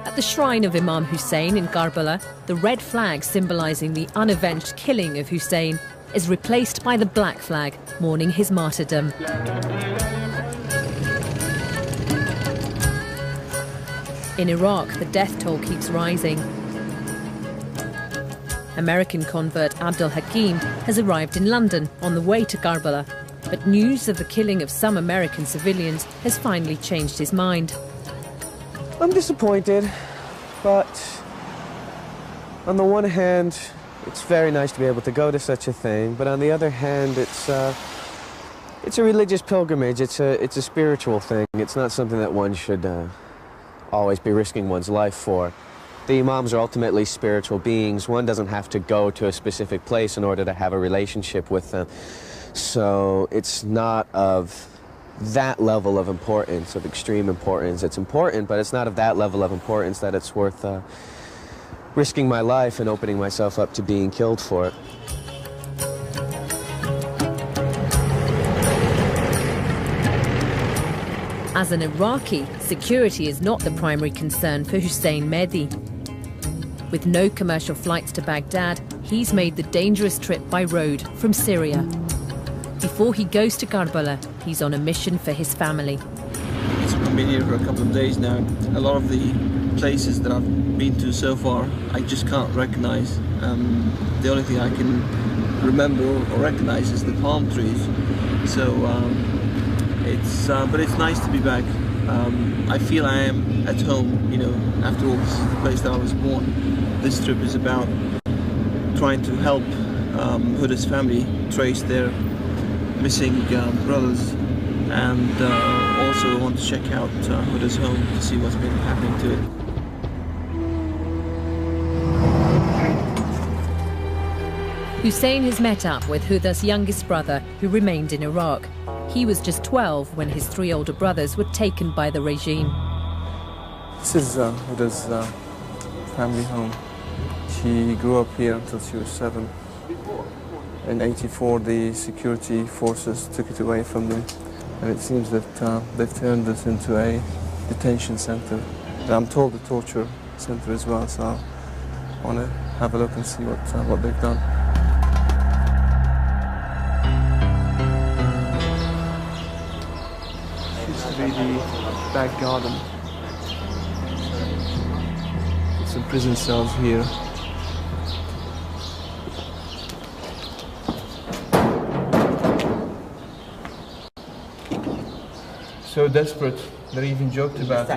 At the shrine of Imam Hussain in Karbala, the red flag symbolising the unavenged killing of Hussain is replaced by the black flag, mourning his martyrdom. In Iraq, the death toll keeps rising. American convert Abdul Hakim has arrived in London on the way to Karbala, but news of the killing of some American civilians has finally changed his mind. I'm disappointed, but on the one hand, it's very nice to be able to go to such a thing, but on the other hand, it's a religious pilgrimage. It's a spiritual thing. It's not something that one should always be risking one's life for. The Imams are ultimately spiritual beings. One doesn't have to go to a specific place in order to have a relationship with them. So it's not of that level of importance, of extreme importance. It's important, but it's not of that level of importance that it's worth risking my life and opening myself up to being killed for it. As an Iraqi, security is not the primary concern for Hussein Mehdi. With no commercial flights to Baghdad, he's made the dangerous trip by road from Syria. Before he goes to Karbala, he's on a mission for his family. I've been here for a couple of days now. A lot of the places that I've been to so far, I just can't recognize. The only thing I can remember or recognize is the palm trees. So but it's nice to be back. I feel I am at home, you know, after all, this is the place that I was born. This trip is about trying to help Huda's family trace their missing brothers, and also want to check out Huda's home to see what's been happening to it. Hussein has met up with Huda's youngest brother, who remained in Iraq. He was just 12 when his 3 older brothers were taken by the regime. This is Huda's family home. She grew up here until she was 7. In '84, the security forces took it away from them, and it seems that they've turned this into a detention center. And I'm told the torture center as well, so I want to have a look and see what they've done. Used to be the back garden. Some prison cells here. So desperate, they even joked about it.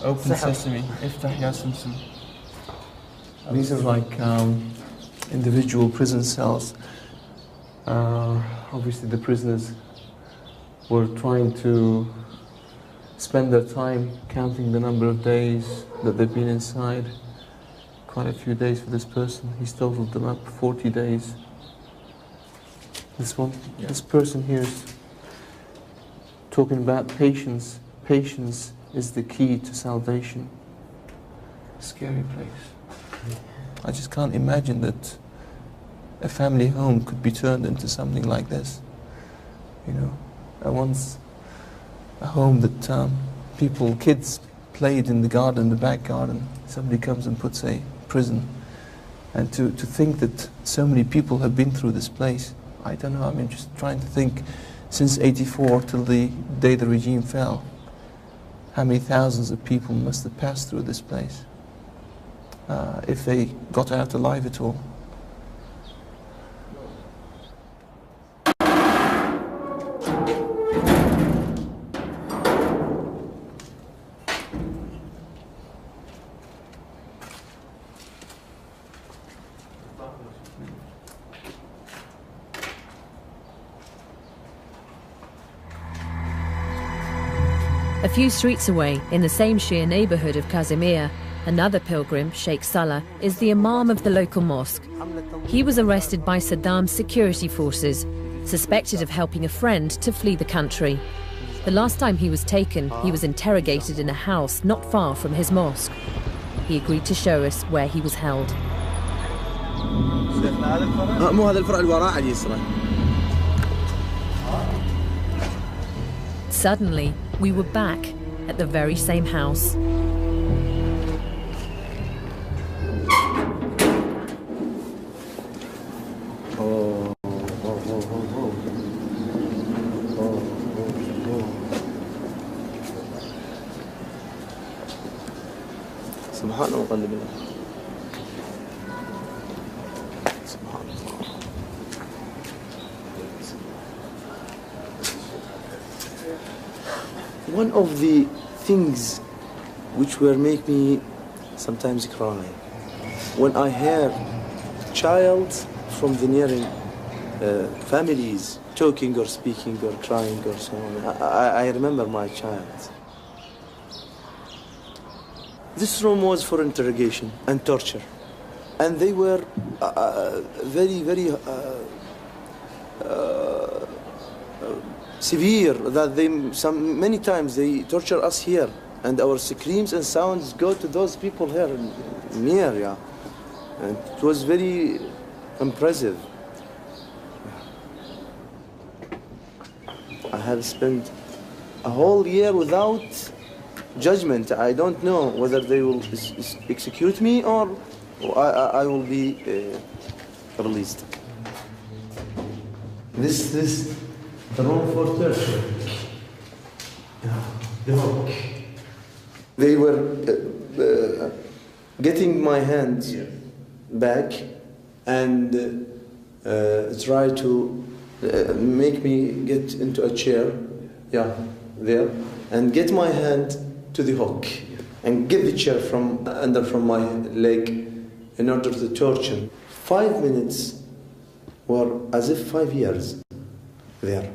Open sesame, iftah ya simsim. These are like individual prison cells. Obviously the prisoners were trying to spend their time counting the number of days that they've been inside. Quite a few days for this person. He's totaled them up, 40 days. This one, this person here is talking about patience. Patience is the key to salvation. Scary place. I just can't imagine that a family home could be turned into something like this. You know, once a home that kids played in the garden, the back garden. Somebody comes and puts a prison. And to think that so many people have been through this place, I don't know, I mean, just trying to think, since '84 till the day the regime fell, how many thousands of people must have passed through this place, if they got out alive at all. A few streets away, in the same Shia neighbourhood of Kazimir, another pilgrim, Sheikh Salah, is the imam of the local mosque. He was arrested by Saddam's security forces, suspected of helping a friend to flee the country. The last time he was taken, he was interrogated in a house not far from his mosque. He agreed to show us where he was held. Suddenly, we were back at the very same house. One of the things which will make me sometimes cry, when I hear child from the nearing families talking or speaking or crying or so on, I remember my child. This room was for interrogation and torture, and they were very, very severe, that many times they torture us here, and our screams and sounds go to those people here near, yeah. And it was very impressive. I have spent a whole year without judgment. I don't know whether they will execute me or I will be released. This the room for torture. The hook. They were getting my hands back and try to make me get into a chair, there, and get my hand to the hook and get the chair from my leg in order to torture. 5 minutes were as if 5 years there.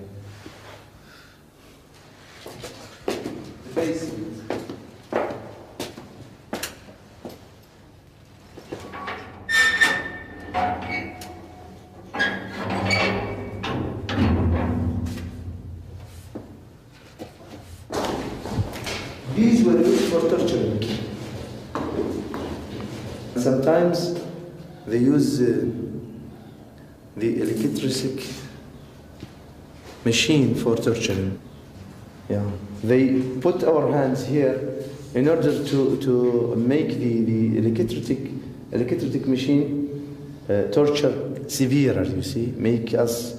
These were used for torturing. Sometimes they use the electric machine for torturing. Yeah. They put our hands here in order to make the electric machine torture severer, you see, make us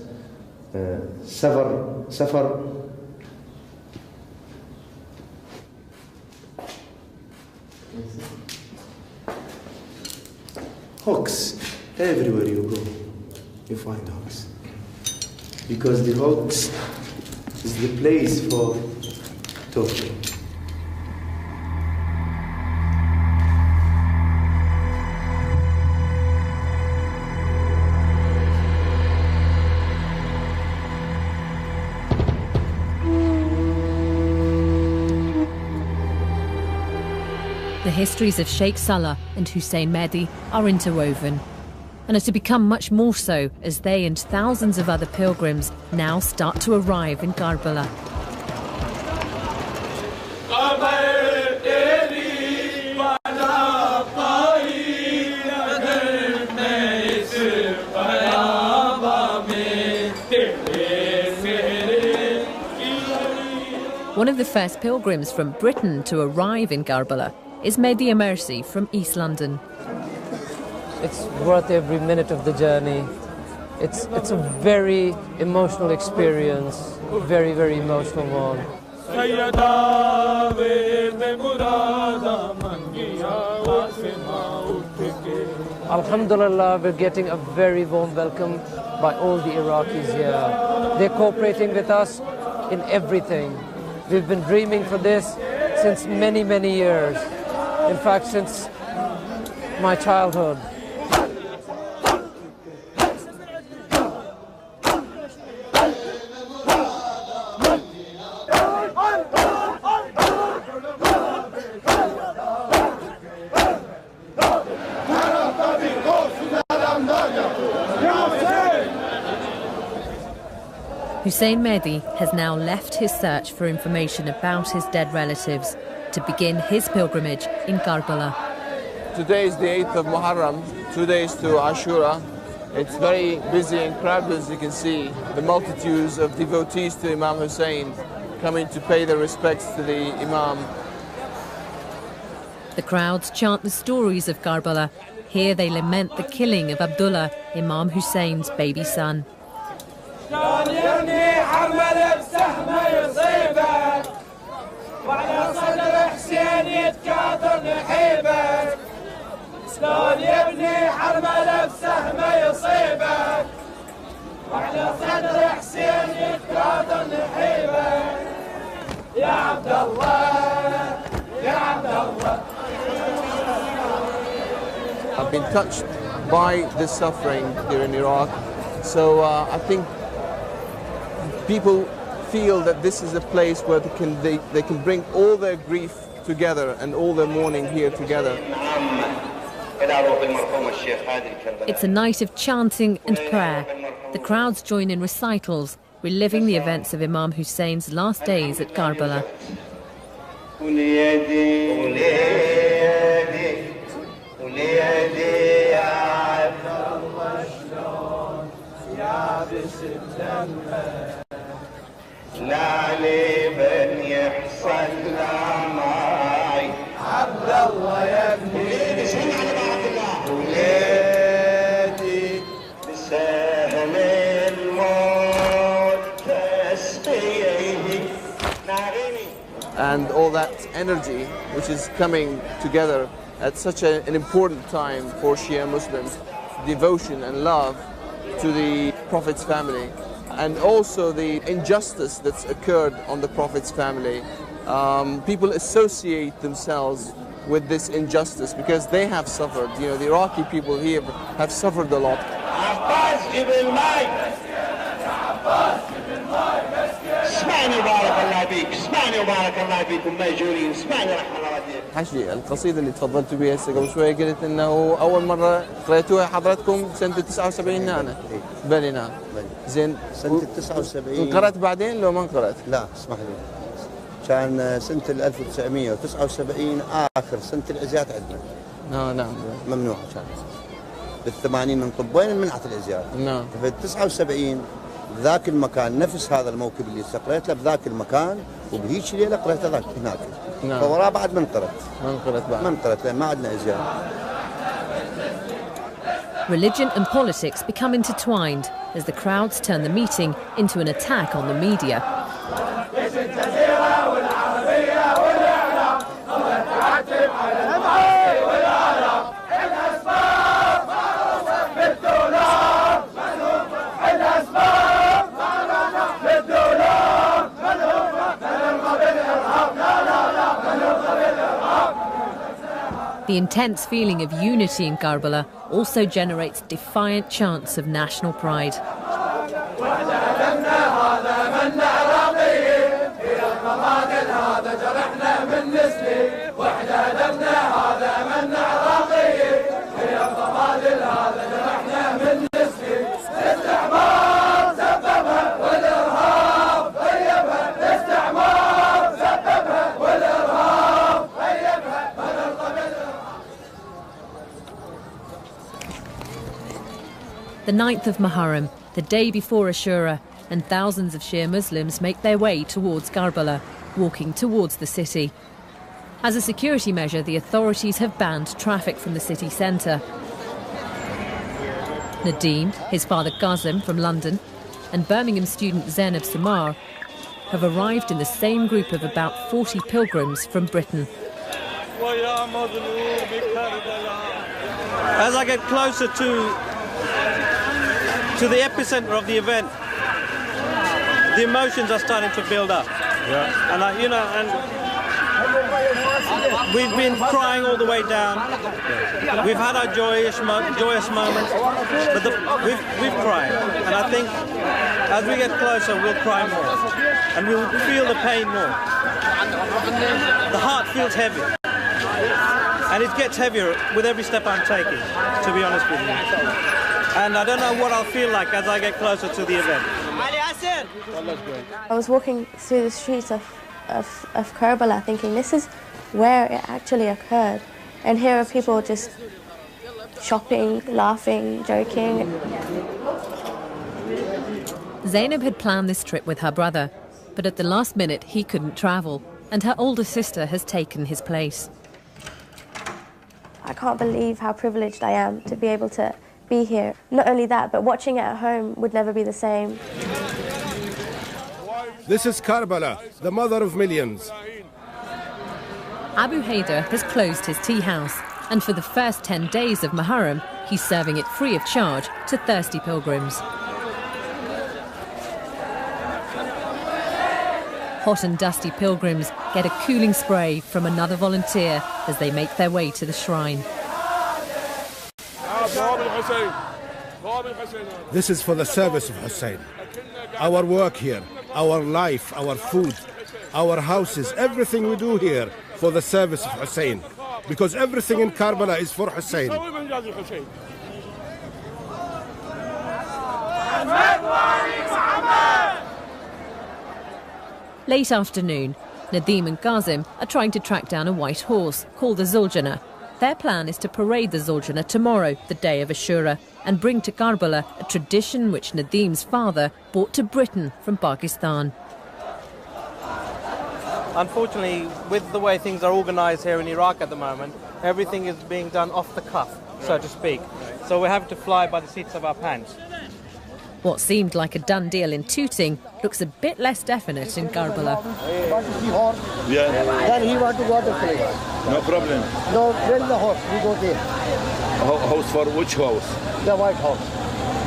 suffer hooks. Everywhere you go, you find hooks. Because the hooks is the place for torture. The histories of Sheikh Salah and Hussein Mehdi are interwoven, and are to become much more so as they and thousands of other pilgrims now start to arrive in Karbala. One of the first pilgrims from Britain to arrive in Karbala is Mehdi Amersi from East London. It's worth every minute of the journey. It's a very emotional experience, very, very emotional one. Alhamdulillah, we're getting a very warm welcome by all the Iraqis here. They're cooperating with us in everything. We've been dreaming for this since many, many years. In fact, since my childhood. Hussein Mehdi has now left his search for information about his dead relatives to begin his pilgrimage in Karbala. Today is the 8th of Muharram, 2 days to Ashura. It's very busy and crowded, as you can see. The multitudes of devotees to Imam Hussain coming to pay their respects to the Imam. The crowds chant the stories of Karbala. Here they lament the killing of Abdullah, Imam Hussein's baby son. I've been touched by this suffering here in Iraq, so I think people feel that this is a place where they can bring all their grief together and all their mourning here together. It's a night of chanting and prayer. The crowds join in recitals, reliving the events of Imam Hussein's last days at Karbala. And all that energy which is coming together at such an important time for Shia Muslims, devotion and love to the Prophet's family, and also the injustice that's occurred on the Prophet's family. People associate themselves with this injustice because they have suffered. You know, the Iraqi people here have suffered a lot. حشي القصيدة اللي تفضلت بها هسه قبل شوية قلت انه اول مرة قريتوها حضرتكم سنة 79 هنا. بلي نعم. زين سنة 79 انقرأت بعدين لو ما انقرأت؟ لا اسمح لي. كان سنة 1979 آخر سنة العزيات عندنا. نعم. ممنوعة كانت. بال80 انطب وين منعت العزيات. نعم. في 79 ذاك المكان نفس هذا الموكب اللي استقريت له بذاك المكان وبهيك ليله قريت ذاك هناك. نعم. فوراه بعد منقرت بعد. منقرت لان ما عندنا ازياء. Religion and politics become intertwined as the crowds turn the meeting into an attack on the media. The intense feeling of unity in Karbala also generates defiant chants of national pride. The 9th of Muharram, the day before Ashura, and thousands of Shia Muslims make their way towards Karbala, walking towards the city. As a security measure, the authorities have banned traffic from the city centre. Nadim, his father Qasim from London, and Birmingham student Zainab Samar have arrived in the same group of about 40 pilgrims from Britain. As I get closer to the epicenter of the event, the emotions are starting to build up. Yeah. And we've been crying all the way down. We've had our joyous moments, but we've cried. And I think as we get closer, we'll cry more, and we'll feel the pain more. The heart feels heavy, and it gets heavier with every step I'm taking, to be honest with you. And I don't know what I'll feel like as I get closer to the event. I was walking through the streets of Karbala thinking this is where it actually occurred. And here are people just shopping, laughing, joking. Zainab had planned this trip with her brother, but at the last minute he couldn't travel, and her older sister has taken his place. I can't believe how privileged I am to be able to be here. Not only that, but watching it at home would never be the same. This is Karbala, the mother of millions. Abu Haider has closed his tea house, and for the first 10 days of Muharram, he's serving it free of charge to thirsty pilgrims. Hot and dusty pilgrims get a cooling spray from another volunteer as they make their way to the shrine. This is for the service of Hussain. Our work here, our life, our food, our houses, everything we do here for the service of Hussain. Because everything in Karbala is for Hussain. Late afternoon, Nadim and Qasim are trying to track down a white horse called the Zuljana. Their plan is to parade the Zuljana tomorrow, the day of Ashura, and bring to Karbala a tradition which Nadim's father brought to Britain from Pakistan. Unfortunately, with the way things are organised here in Iraq at the moment, everything is being done off the cuff, so to speak. So we have to fly by the seats of our pants. What seemed like a done deal in Tooting looks a bit less definite in Karbala. Yeah. Then he want to go to the place. No problem. No, where is the horse? We go there. House for which house? The White House.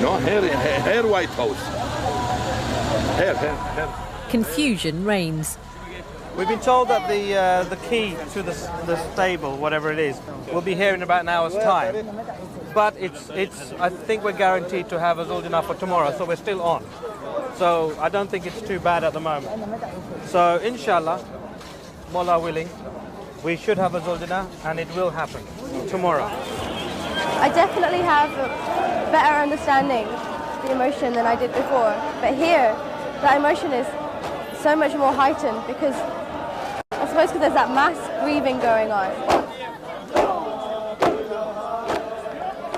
No, here White House. Here. Confusion reigns. We've been told that the key to the stable, whatever it is, will be here in about an hour's time. But I think we're guaranteed to have a Zuljana for tomorrow, so we're still on. So I don't think it's too bad at the moment. So inshallah, Mullah willing, we should have a Zuljana, and it will happen tomorrow. I definitely have a better understanding of the emotion than I did before. But here, that emotion is so much more heightened because I suppose because there's that mass grieving going on.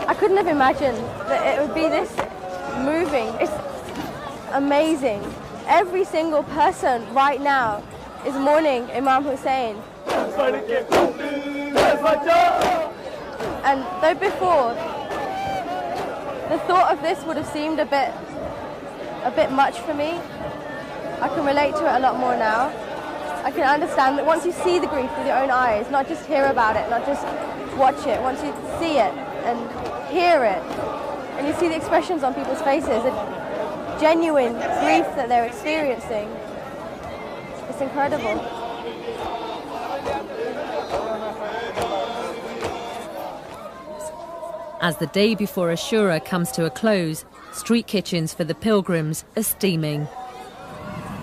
I couldn't have imagined that it would be this moving. amazing. Every single person right now is mourning Imam Hussain. And though before, the thought of this would have seemed a bit much for me, I can relate to it a lot more now. I can understand that once you see the grief with your own eyes, not just hear about it, not just watch it, once you see it and hear it, and you see the expressions on people's faces, the genuine grief that they're experiencing, it's incredible. As the day before Ashura comes to a close, street kitchens for the pilgrims are steaming.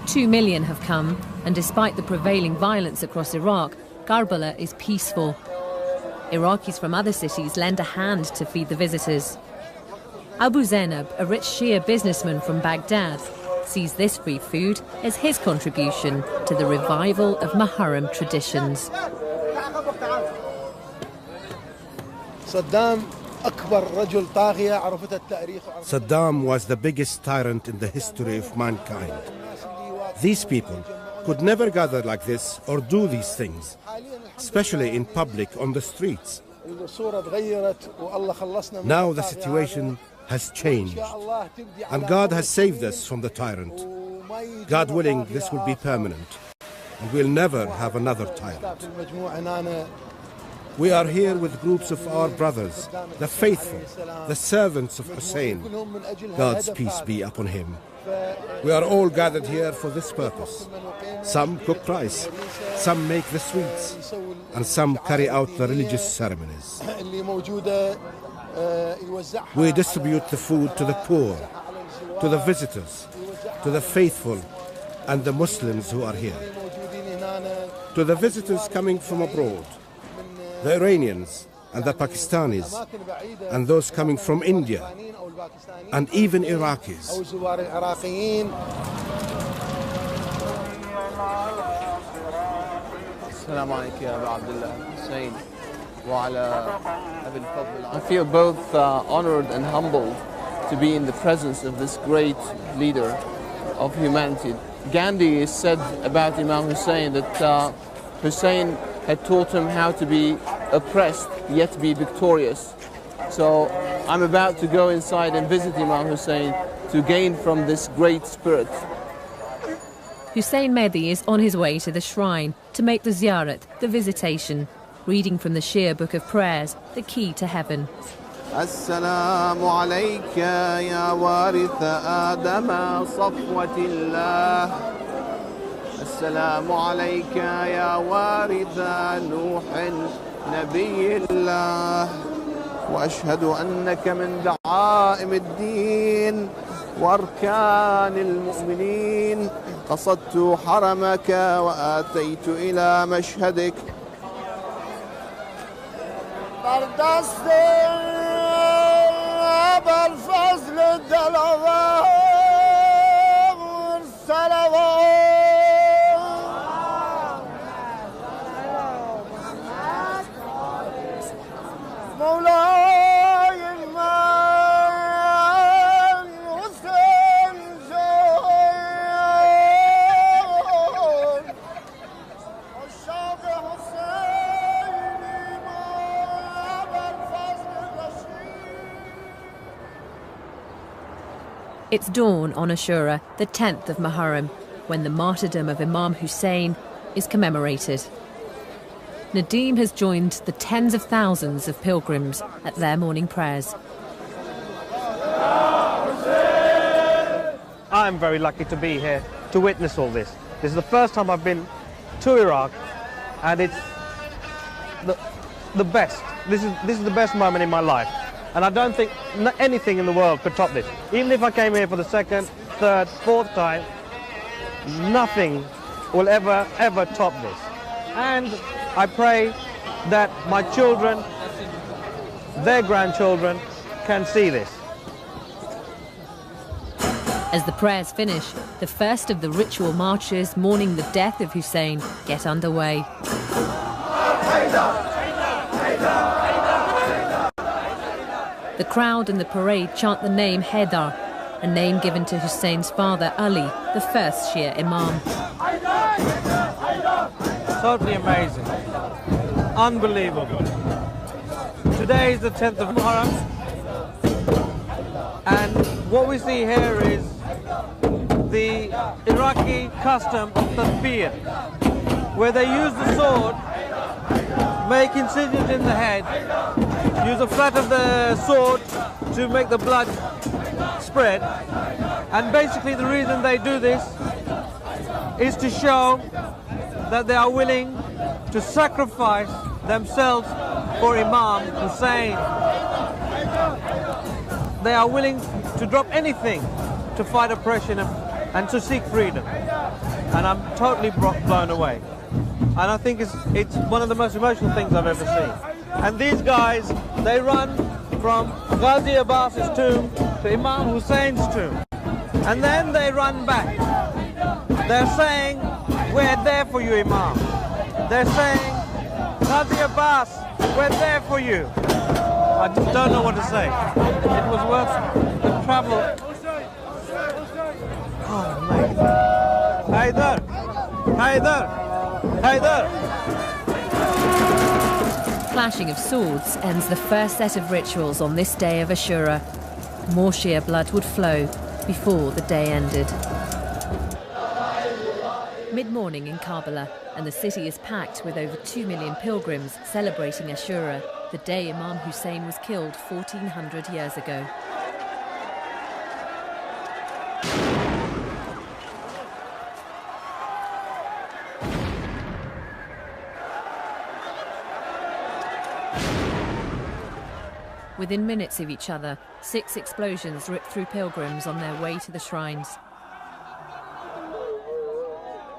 2 million have come, and despite the prevailing violence across Iraq, Karbala is peaceful. Iraqis from other cities lend a hand to feed the visitors. Abu Zainab, a rich Shia businessman from Baghdad, sees this free food as his contribution to the revival of Muharram traditions. Saddam was the biggest tyrant in the history of mankind. These people could never gather like this or do these things, especially in public on the streets. Now the situation has changed, and God has saved us from the tyrant. God willing, this will be permanent, and we'll never have another tyrant. We are here with groups of our brothers, the faithful, the servants of Hussain. God's peace be upon him. We are all gathered here for this purpose. Some cook rice, some make the sweets, and some carry out the religious ceremonies. We distribute the food to the poor, to the visitors, to the faithful, and the Muslims who are here. To the visitors coming from abroad, the Iranians and the Pakistanis, and those coming from India, and even Iraqis. I feel both honored and humbled to be in the presence of this great leader of humanity. Gandhi said about Imam Hussain that Hussain had taught him how to be oppressed yet be victorious. So I'm about to go inside and visit Imam Hussain to gain from this great spirit. Hussein Mehdi is on his way to the shrine to make the ziyarat, the visitation, reading from the Shia Book of Prayers, the key to heaven. Assalamu alayka ya warith Adam safwatillah. Assalamu alayka ya warith Nuh nabiyillah. وأشهد أنك من دعائم الدين وأركان المؤمنين قصدت حرمك وآتيت إلى مشهدك بردست أبا الفضل الدلوان والسلوان It's dawn on Ashura, the 10th of Muharram, when the martyrdom of Imam Hussain is commemorated. Nadeem has joined the tens of thousands of pilgrims at their morning prayers. I'm very lucky to be here to witness all this. This is the first time I've been to Iraq, and it's the best. This is the best moment in my life. And I don't think anything in the world could top this. Even if I came here for the second, third, fourth time, nothing will ever top this. And I pray that my children, their grandchildren, can see this. As the prayers finish, the first of the ritual marches mourning the death of Hussain get underway. The crowd and the parade chant the name Haidar, a name given to Hussein's father Ali, the first Shia Imam. Totally amazing. Unbelievable. Today is the 10th of Muharram, and what we see here is the Iraqi custom of tatbir, where they use the sword, make incisions in the head, use the flat of the sword to make the blood spread, and basically the reason they do this is to show that they are willing to sacrifice themselves for Imam Hussain. They are willing to drop anything to fight oppression and to seek freedom. And I'm totally blown away. And I think it's one of the most emotional things I've ever seen. And these guys, they run from Ghazi Abbas's tomb to Imam Hussein's tomb. And then they run back. They're saying, we're there for you, Imam. They're saying, Ghazi Abbas, we're there for you. I just don't know what to say. It was worth the travel. Oh, mate. Haydar! Haydar! Haydar! Clashing of swords ends the first set of rituals on this day of Ashura. More Shia blood would flow before the day ended. Mid-morning in Karbala, and the city is packed with over 2 million pilgrims celebrating Ashura, the day Imam Hussain was killed 1400 years ago. Within minutes of each other, 6 explosions ripped through pilgrims on their way to the shrines.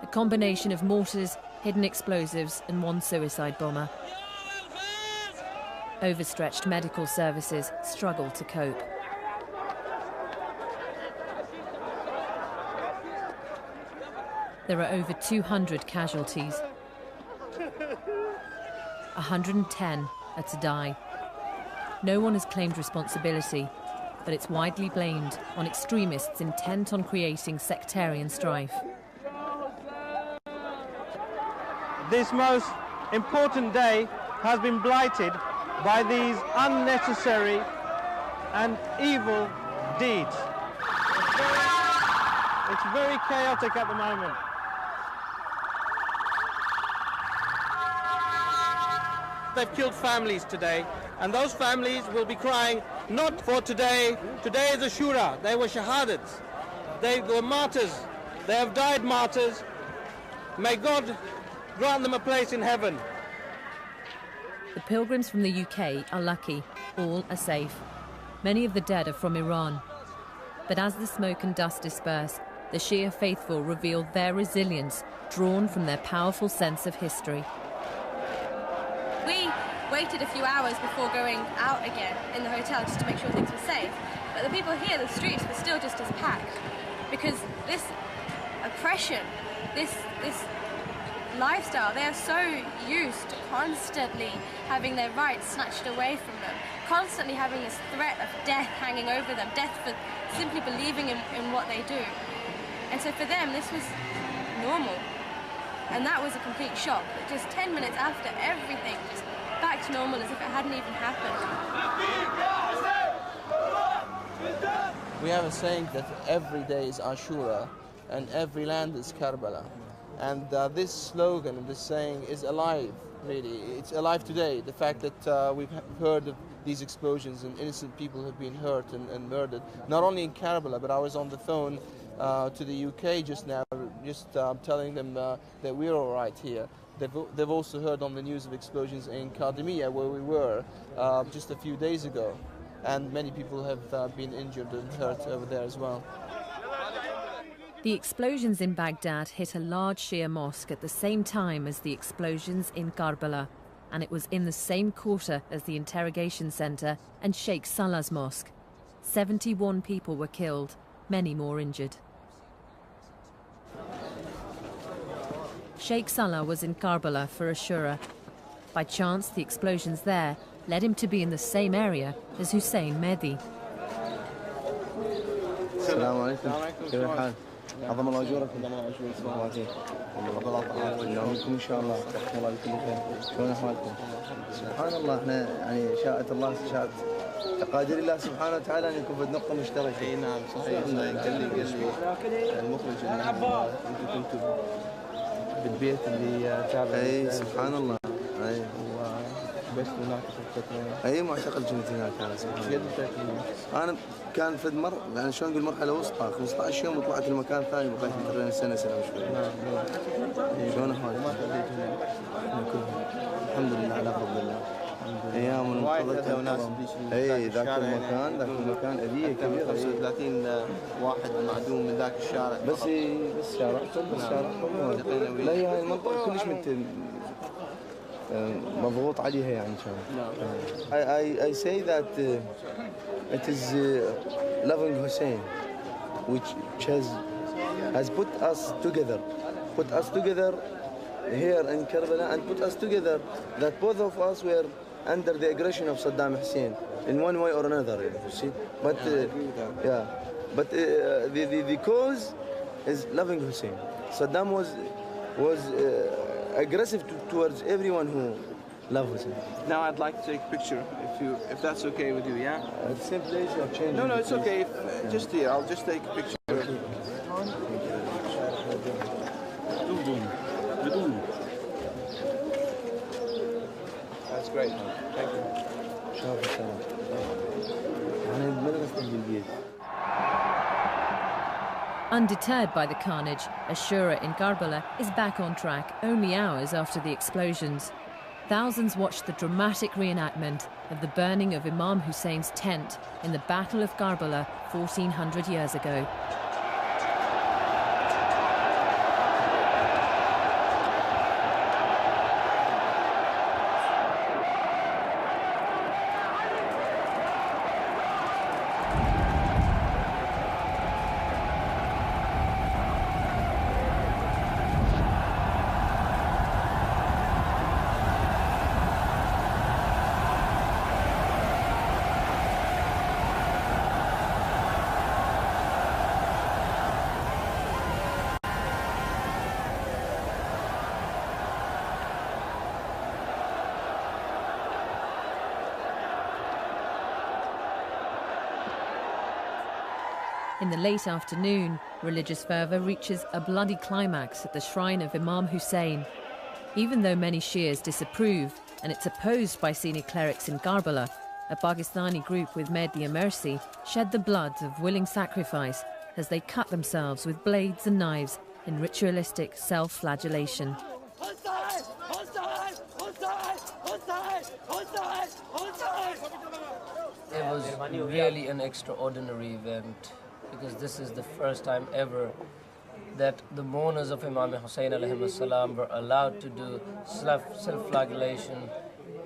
A combination of mortars, hidden explosives and one suicide bomber. Overstretched medical services struggle to cope. There are over 200 casualties. 110 are to die. No one has claimed responsibility, but it's widely blamed on extremists intent on creating sectarian strife. This most important day has been blighted by these unnecessary and evil deeds. It's very chaotic at the moment. They've killed families today, and those families will be crying not for today. Today is Ashura. They were shahadats. They were martyrs. They have died martyrs. May God grant them a place in heaven. The pilgrims from the UK are lucky. All are safe. Many of the dead are from Iran. But as the smoke and dust disperse, the Shia faithful reveal their resilience, drawn from their powerful sense of history. We waited a few hours before going out again in the hotel just to make sure things were safe. But the people here, the streets were still just as packed, because this oppression, this lifestyle, they are so used to constantly having their rights snatched away from them, constantly having this threat of death hanging over them, death for simply believing in what they do. And so for them, this was normal. And that was a complete shock. But just 10 minutes after, everything just back to normal as if it hadn't even happened. We have a saying that every day is Ashura and every land is Karbala. And this slogan and this saying is alive, really. It's alive today. The fact that we've heard of these explosions and innocent people have been hurt and murdered, not only in Karbala, but I was on the phone to the UK just now, just telling them that we're all right here. They've also heard on the news of explosions in Kadimiyya, where we were just a few days ago, and many people have been injured and hurt over there as well. The explosions in Baghdad hit a large Shia mosque at the same time as the explosions in Karbala, and it was in the same quarter as the interrogation centre and Sheikh Salah's mosque. 71 people were killed, many more injured. Sheikh Salah was in Karbala for Ashura. By chance, the explosions there led him to be in the same area as Hussein Mehdi. السلام عليكم. كيف الحال؟ عظم الله اجوركم. منكم ان شاء الله. الله بكل خير. شلون احوالكم؟ سبحان الله، احنا يعني شاءت الله، شاءت تقادير الله سبحانه وتعالى ان يكون في نقطه مشتركه. اي نعم صحيح. قال لي قلبي المخرج انتم كنتوا بالبيت اللي تعب. اي سبحان الله. اي بس هناك فتره. اي معتقل كنت هناك انا سبحان الله. انا كان في يعني شلون نقول مرحله وسطى 15 يوم وطلعت المكان ثاني، بقيت تقريبا سنه وشوي. شلون احوالك؟ ما خليت هنا. الحمد لله على فضل الله. ايام وايد وناس. اي ذاك المكان اذيه كبيره. 35 واحد معدوم من ذاك الشارع. بس شارع لا يعني المنطقه كلش مضغوط عليها يعني كان. I say that it is loving Hussain which has put us together here in Karbala and put us together, that both of us were under the aggression of Saddam Hussein in one way or another, you see. But the cause is loving Hussein. Saddam was aggressive towards everyone who loved Hussein. Now I'd like to take a picture, if that's okay with you, yeah? The same place or change? No, it's okay. Just here, I'll just take a picture. That's great, man. Thank you. Undeterred by the carnage, Ashura in Karbala is back on track only hours after the explosions. Thousands watched the dramatic reenactment of the burning of Imam Hussein's tent in the Battle of Karbala 1400 years ago. In the late afternoon, religious fervour reaches a bloody climax at the shrine of Imam Hussain. Even though many Shias disapprove, and it's opposed by senior clerics in Karbala, a Pakistani group with Mehdi Mercy shed the blood of willing sacrifice as they cut themselves with blades and knives in ritualistic self-flagellation. It was really an extraordinary event, because this is the first time ever that the mourners of Imam Hussain alayhi salam were allowed to do self-flagellation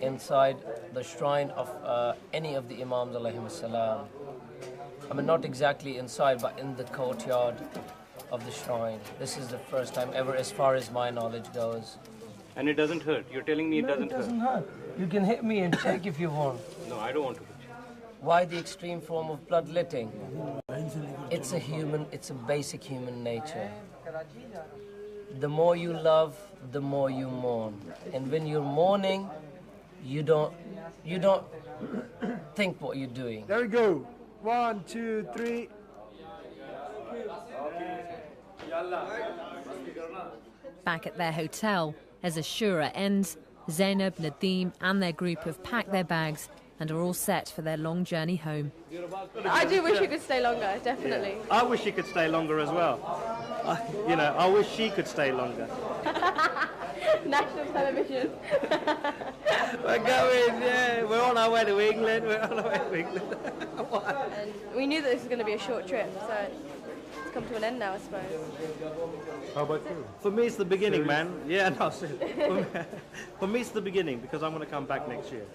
inside the shrine of any of the Imams alayhi salam. I mean, not exactly inside, but in the courtyard of the shrine. This is the first time ever, as far as my knowledge goes. And it doesn't hurt? You're telling me it doesn't hurt? You can hit me and check if you want. No, I don't want to hit you. Why the extreme form of bloodletting? It's a basic human nature. The more you love, the more you mourn. And when you're mourning, you don't think what you're doing. There we go. 1, 2, 3. Back at their hotel, as Ashura ends, Zainab, Nadim and their group have packed their bags and are all set for their long journey home. I do wish you could stay longer, definitely. Yeah. I wish she could stay longer as well. I wish she could stay longer. National television. We're going, yeah. We're on our way to England. And we knew that this was going to be a short trip, so it's come to an end now, I suppose. How about you? For me, it's the beginning, man. Yeah, no. For me, it's the beginning, because I'm going to come back next year.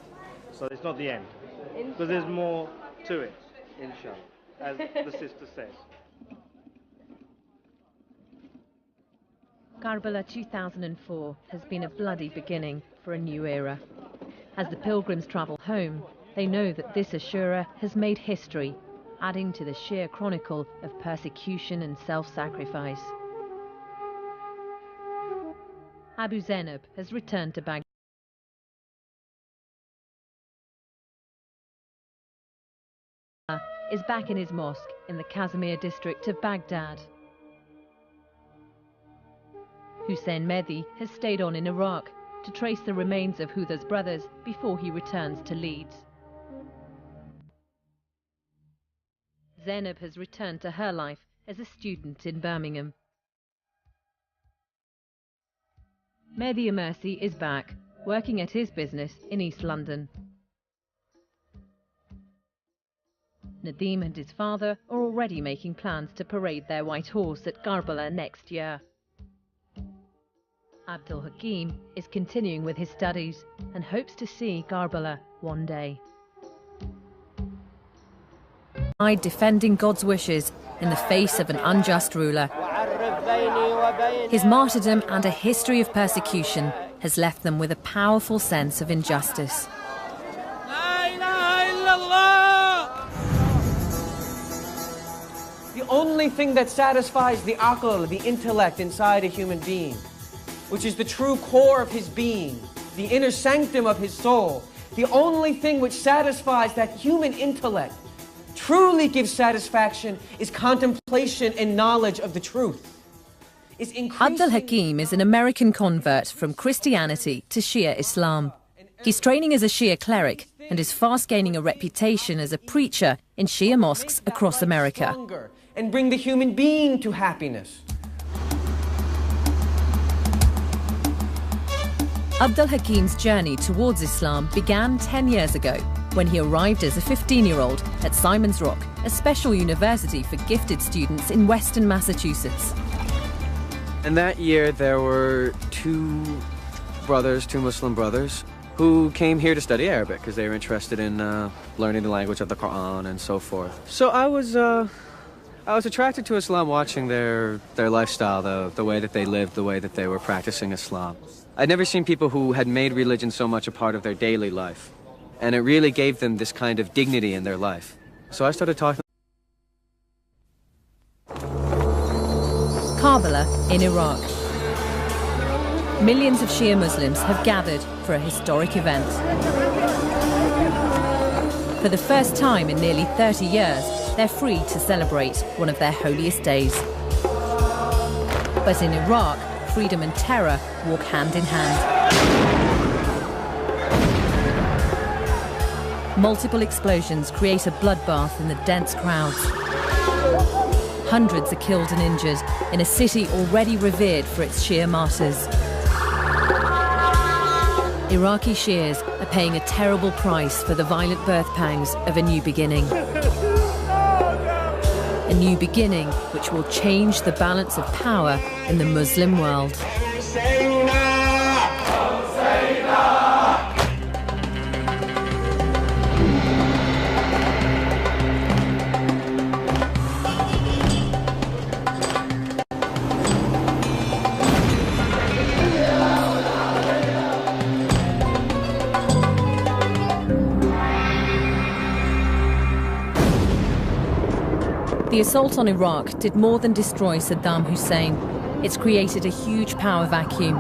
So it's not the end. Because there's more to it, inshallah, as the sister says. Karbala 2004 has been a bloody beginning for a new era. As the pilgrims travel home, they know that this Ashura has made history, adding to the Shia chronicle of persecution and self-sacrifice. Abu Zainab has returned to Baghdad. Is back in his mosque in the Kazimir district of Baghdad. Hussein Mehdi has stayed on in Iraq to trace the remains of Huda's brothers before he returns to Leeds. Zainab has returned to her life as a student in Birmingham. Mehdi Amersi is back, working at his business in East London. Nadim and his father are already making plans to parade their white horse at Karbala next year. Abdul Hakim is continuing with his studies and hopes to see Karbala one day. Defending God's wishes in the face of an unjust ruler. His martyrdom and a history of persecution has left them with a powerful sense of injustice. The only thing that satisfies the aql, the intellect inside a human being, which is the true core of his being, the inner sanctum of his soul, the only thing which satisfies that human intellect, truly gives satisfaction, is contemplation and knowledge of the truth. Abdul Hakim is an American convert from Christianity to Shia Islam. He's training as a Shia cleric and is fast gaining a reputation as a preacher in Shia mosques across America. And bring the human being to happiness. Abdul Hakim's journey towards Islam began 10 years ago when he arrived as a 15-year-old at Simon's Rock, a special university for gifted students in Western Massachusetts. And that year there were two Muslim brothers, who came here to study Arabic because they were interested in learning the language of the Quran and so forth. So I was attracted to Islam watching their lifestyle, the way that they lived, the way that they were practicing Islam. I'd never seen people who had made religion so much a part of their daily life. And it really gave them this kind of dignity in their life. So I started talking. Karbala in Iraq. Millions of Shia Muslims have gathered for a historic event. For the first time in nearly 30 years, they're free to celebrate one of their holiest days. But in Iraq, freedom and terror walk hand in hand. Multiple explosions create a bloodbath in the dense crowds. Hundreds are killed and injured in a city already revered for its Shia martyrs. Iraqi Shias are paying a terrible price for the violent birth pangs of a new beginning. A new beginning which will change the balance of power in the Muslim world. The assault on Iraq did more than destroy Saddam Hussein. It's created a huge power vacuum.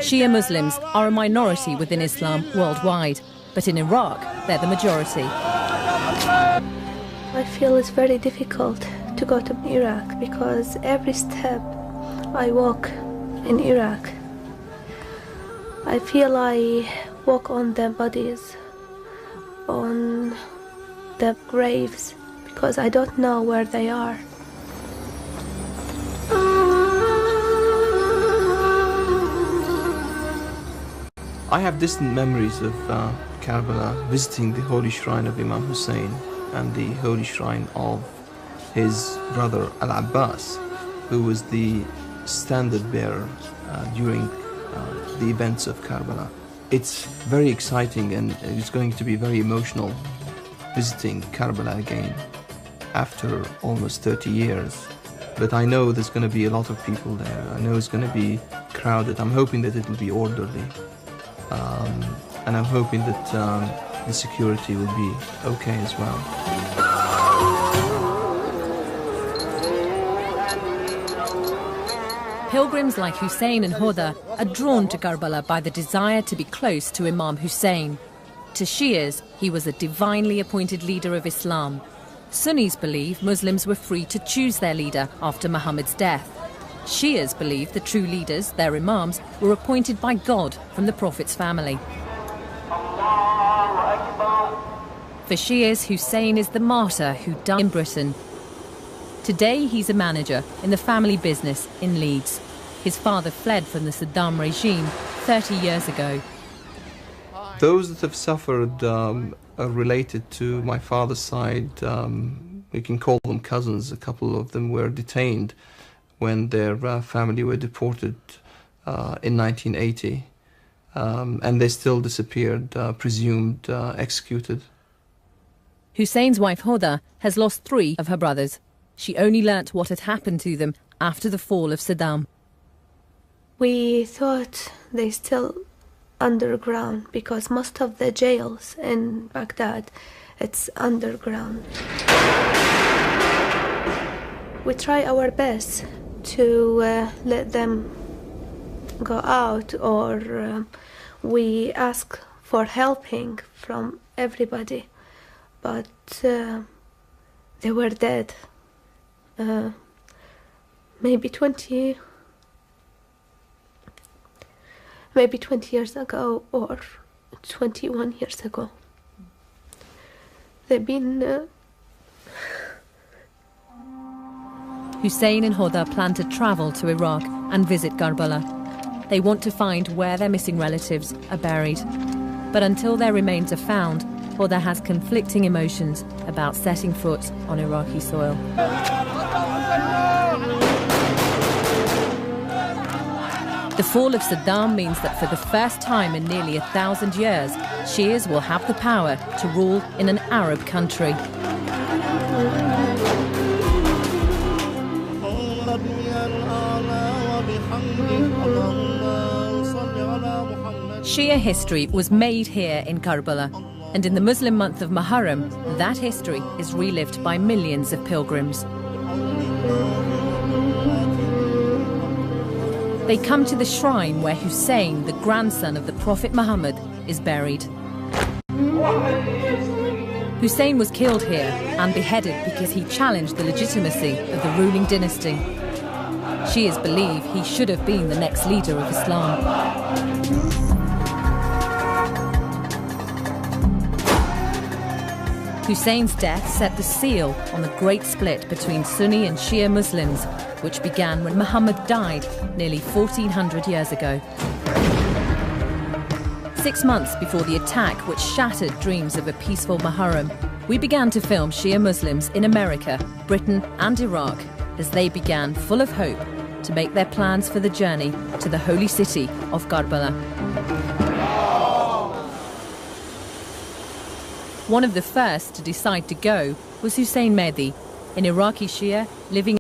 Shia Muslims are a minority within Islam worldwide, but in Iraq, they're the majority. I feel it's very difficult to go to Iraq because every step I walk in Iraq, I feel I walk on their bodies, on the graves, because I don't know where they are. I have distant memories of Karbala, visiting the holy shrine of Imam Hussain and the holy shrine of his brother Al-Abbas, who was the standard bearer during the events of Karbala. It's very exciting and it's going to be very emotional visiting Karbala again after almost 30 years. But I know there's going to be a lot of people there. I know it's going to be crowded. I'm hoping that it will be orderly. And I'm hoping that the security will be okay as well. Pilgrims like Hussain and Huda are drawn to Karbala by the desire to be close to Imam Hussain. To Shias, he was a divinely appointed leader of Islam. Sunnis believe Muslims were free to choose their leader after Muhammad's death. Shias believe the true leaders, their imams, were appointed by God from the Prophet's family. For Shias, Hussain is the martyr who died in Britain. Today he's a manager in the family business in Leeds. His father fled from the Saddam regime 30 years ago. Those that have suffered are related to my father's side. We can call them cousins. A couple of them were detained when their family were deported in 1980. And they still disappeared, presumed executed. Hussain's wife Huda has lost 3 of her brothers. She only learnt what had happened to them after the fall of Saddam. We thought they still underground because most of the jails in Baghdad, it's underground. We try our best to let them go out, or we ask for helping from everybody, but they were dead. Maybe 20 years ago or 21 years ago. They've been... Hussain and Huda plan to travel to Iraq and visit Karbala. They want to find where their missing relatives are buried. But until their remains are found, Huda has conflicting emotions about setting foot on Iraqi soil. The fall of Saddam means that for the first time in nearly 1,000 years, Shias will have the power to rule in an Arab country. Shia history was made here in Karbala, and in the Muslim month of Muharram, that history is relived by millions of pilgrims. They come to the shrine where Hussain, the grandson of the Prophet Mohammed, is buried. Hussain was killed here and beheaded because he challenged the legitimacy of the ruling dynasty. Shias believe he should have been the next leader of Islam. Hussein's death set the seal on the great split between Sunni and Shia Muslims, which began when Muhammad died nearly 1,400 years ago. 6 months before the attack which shattered dreams of a peaceful Muharram, we began to film Shia Muslims in America, Britain and Iraq as they began, full of hope, to make their plans for the journey to the holy city of Karbala. One of the first to decide to go was Hussain Mehdi, an Iraqi Shia living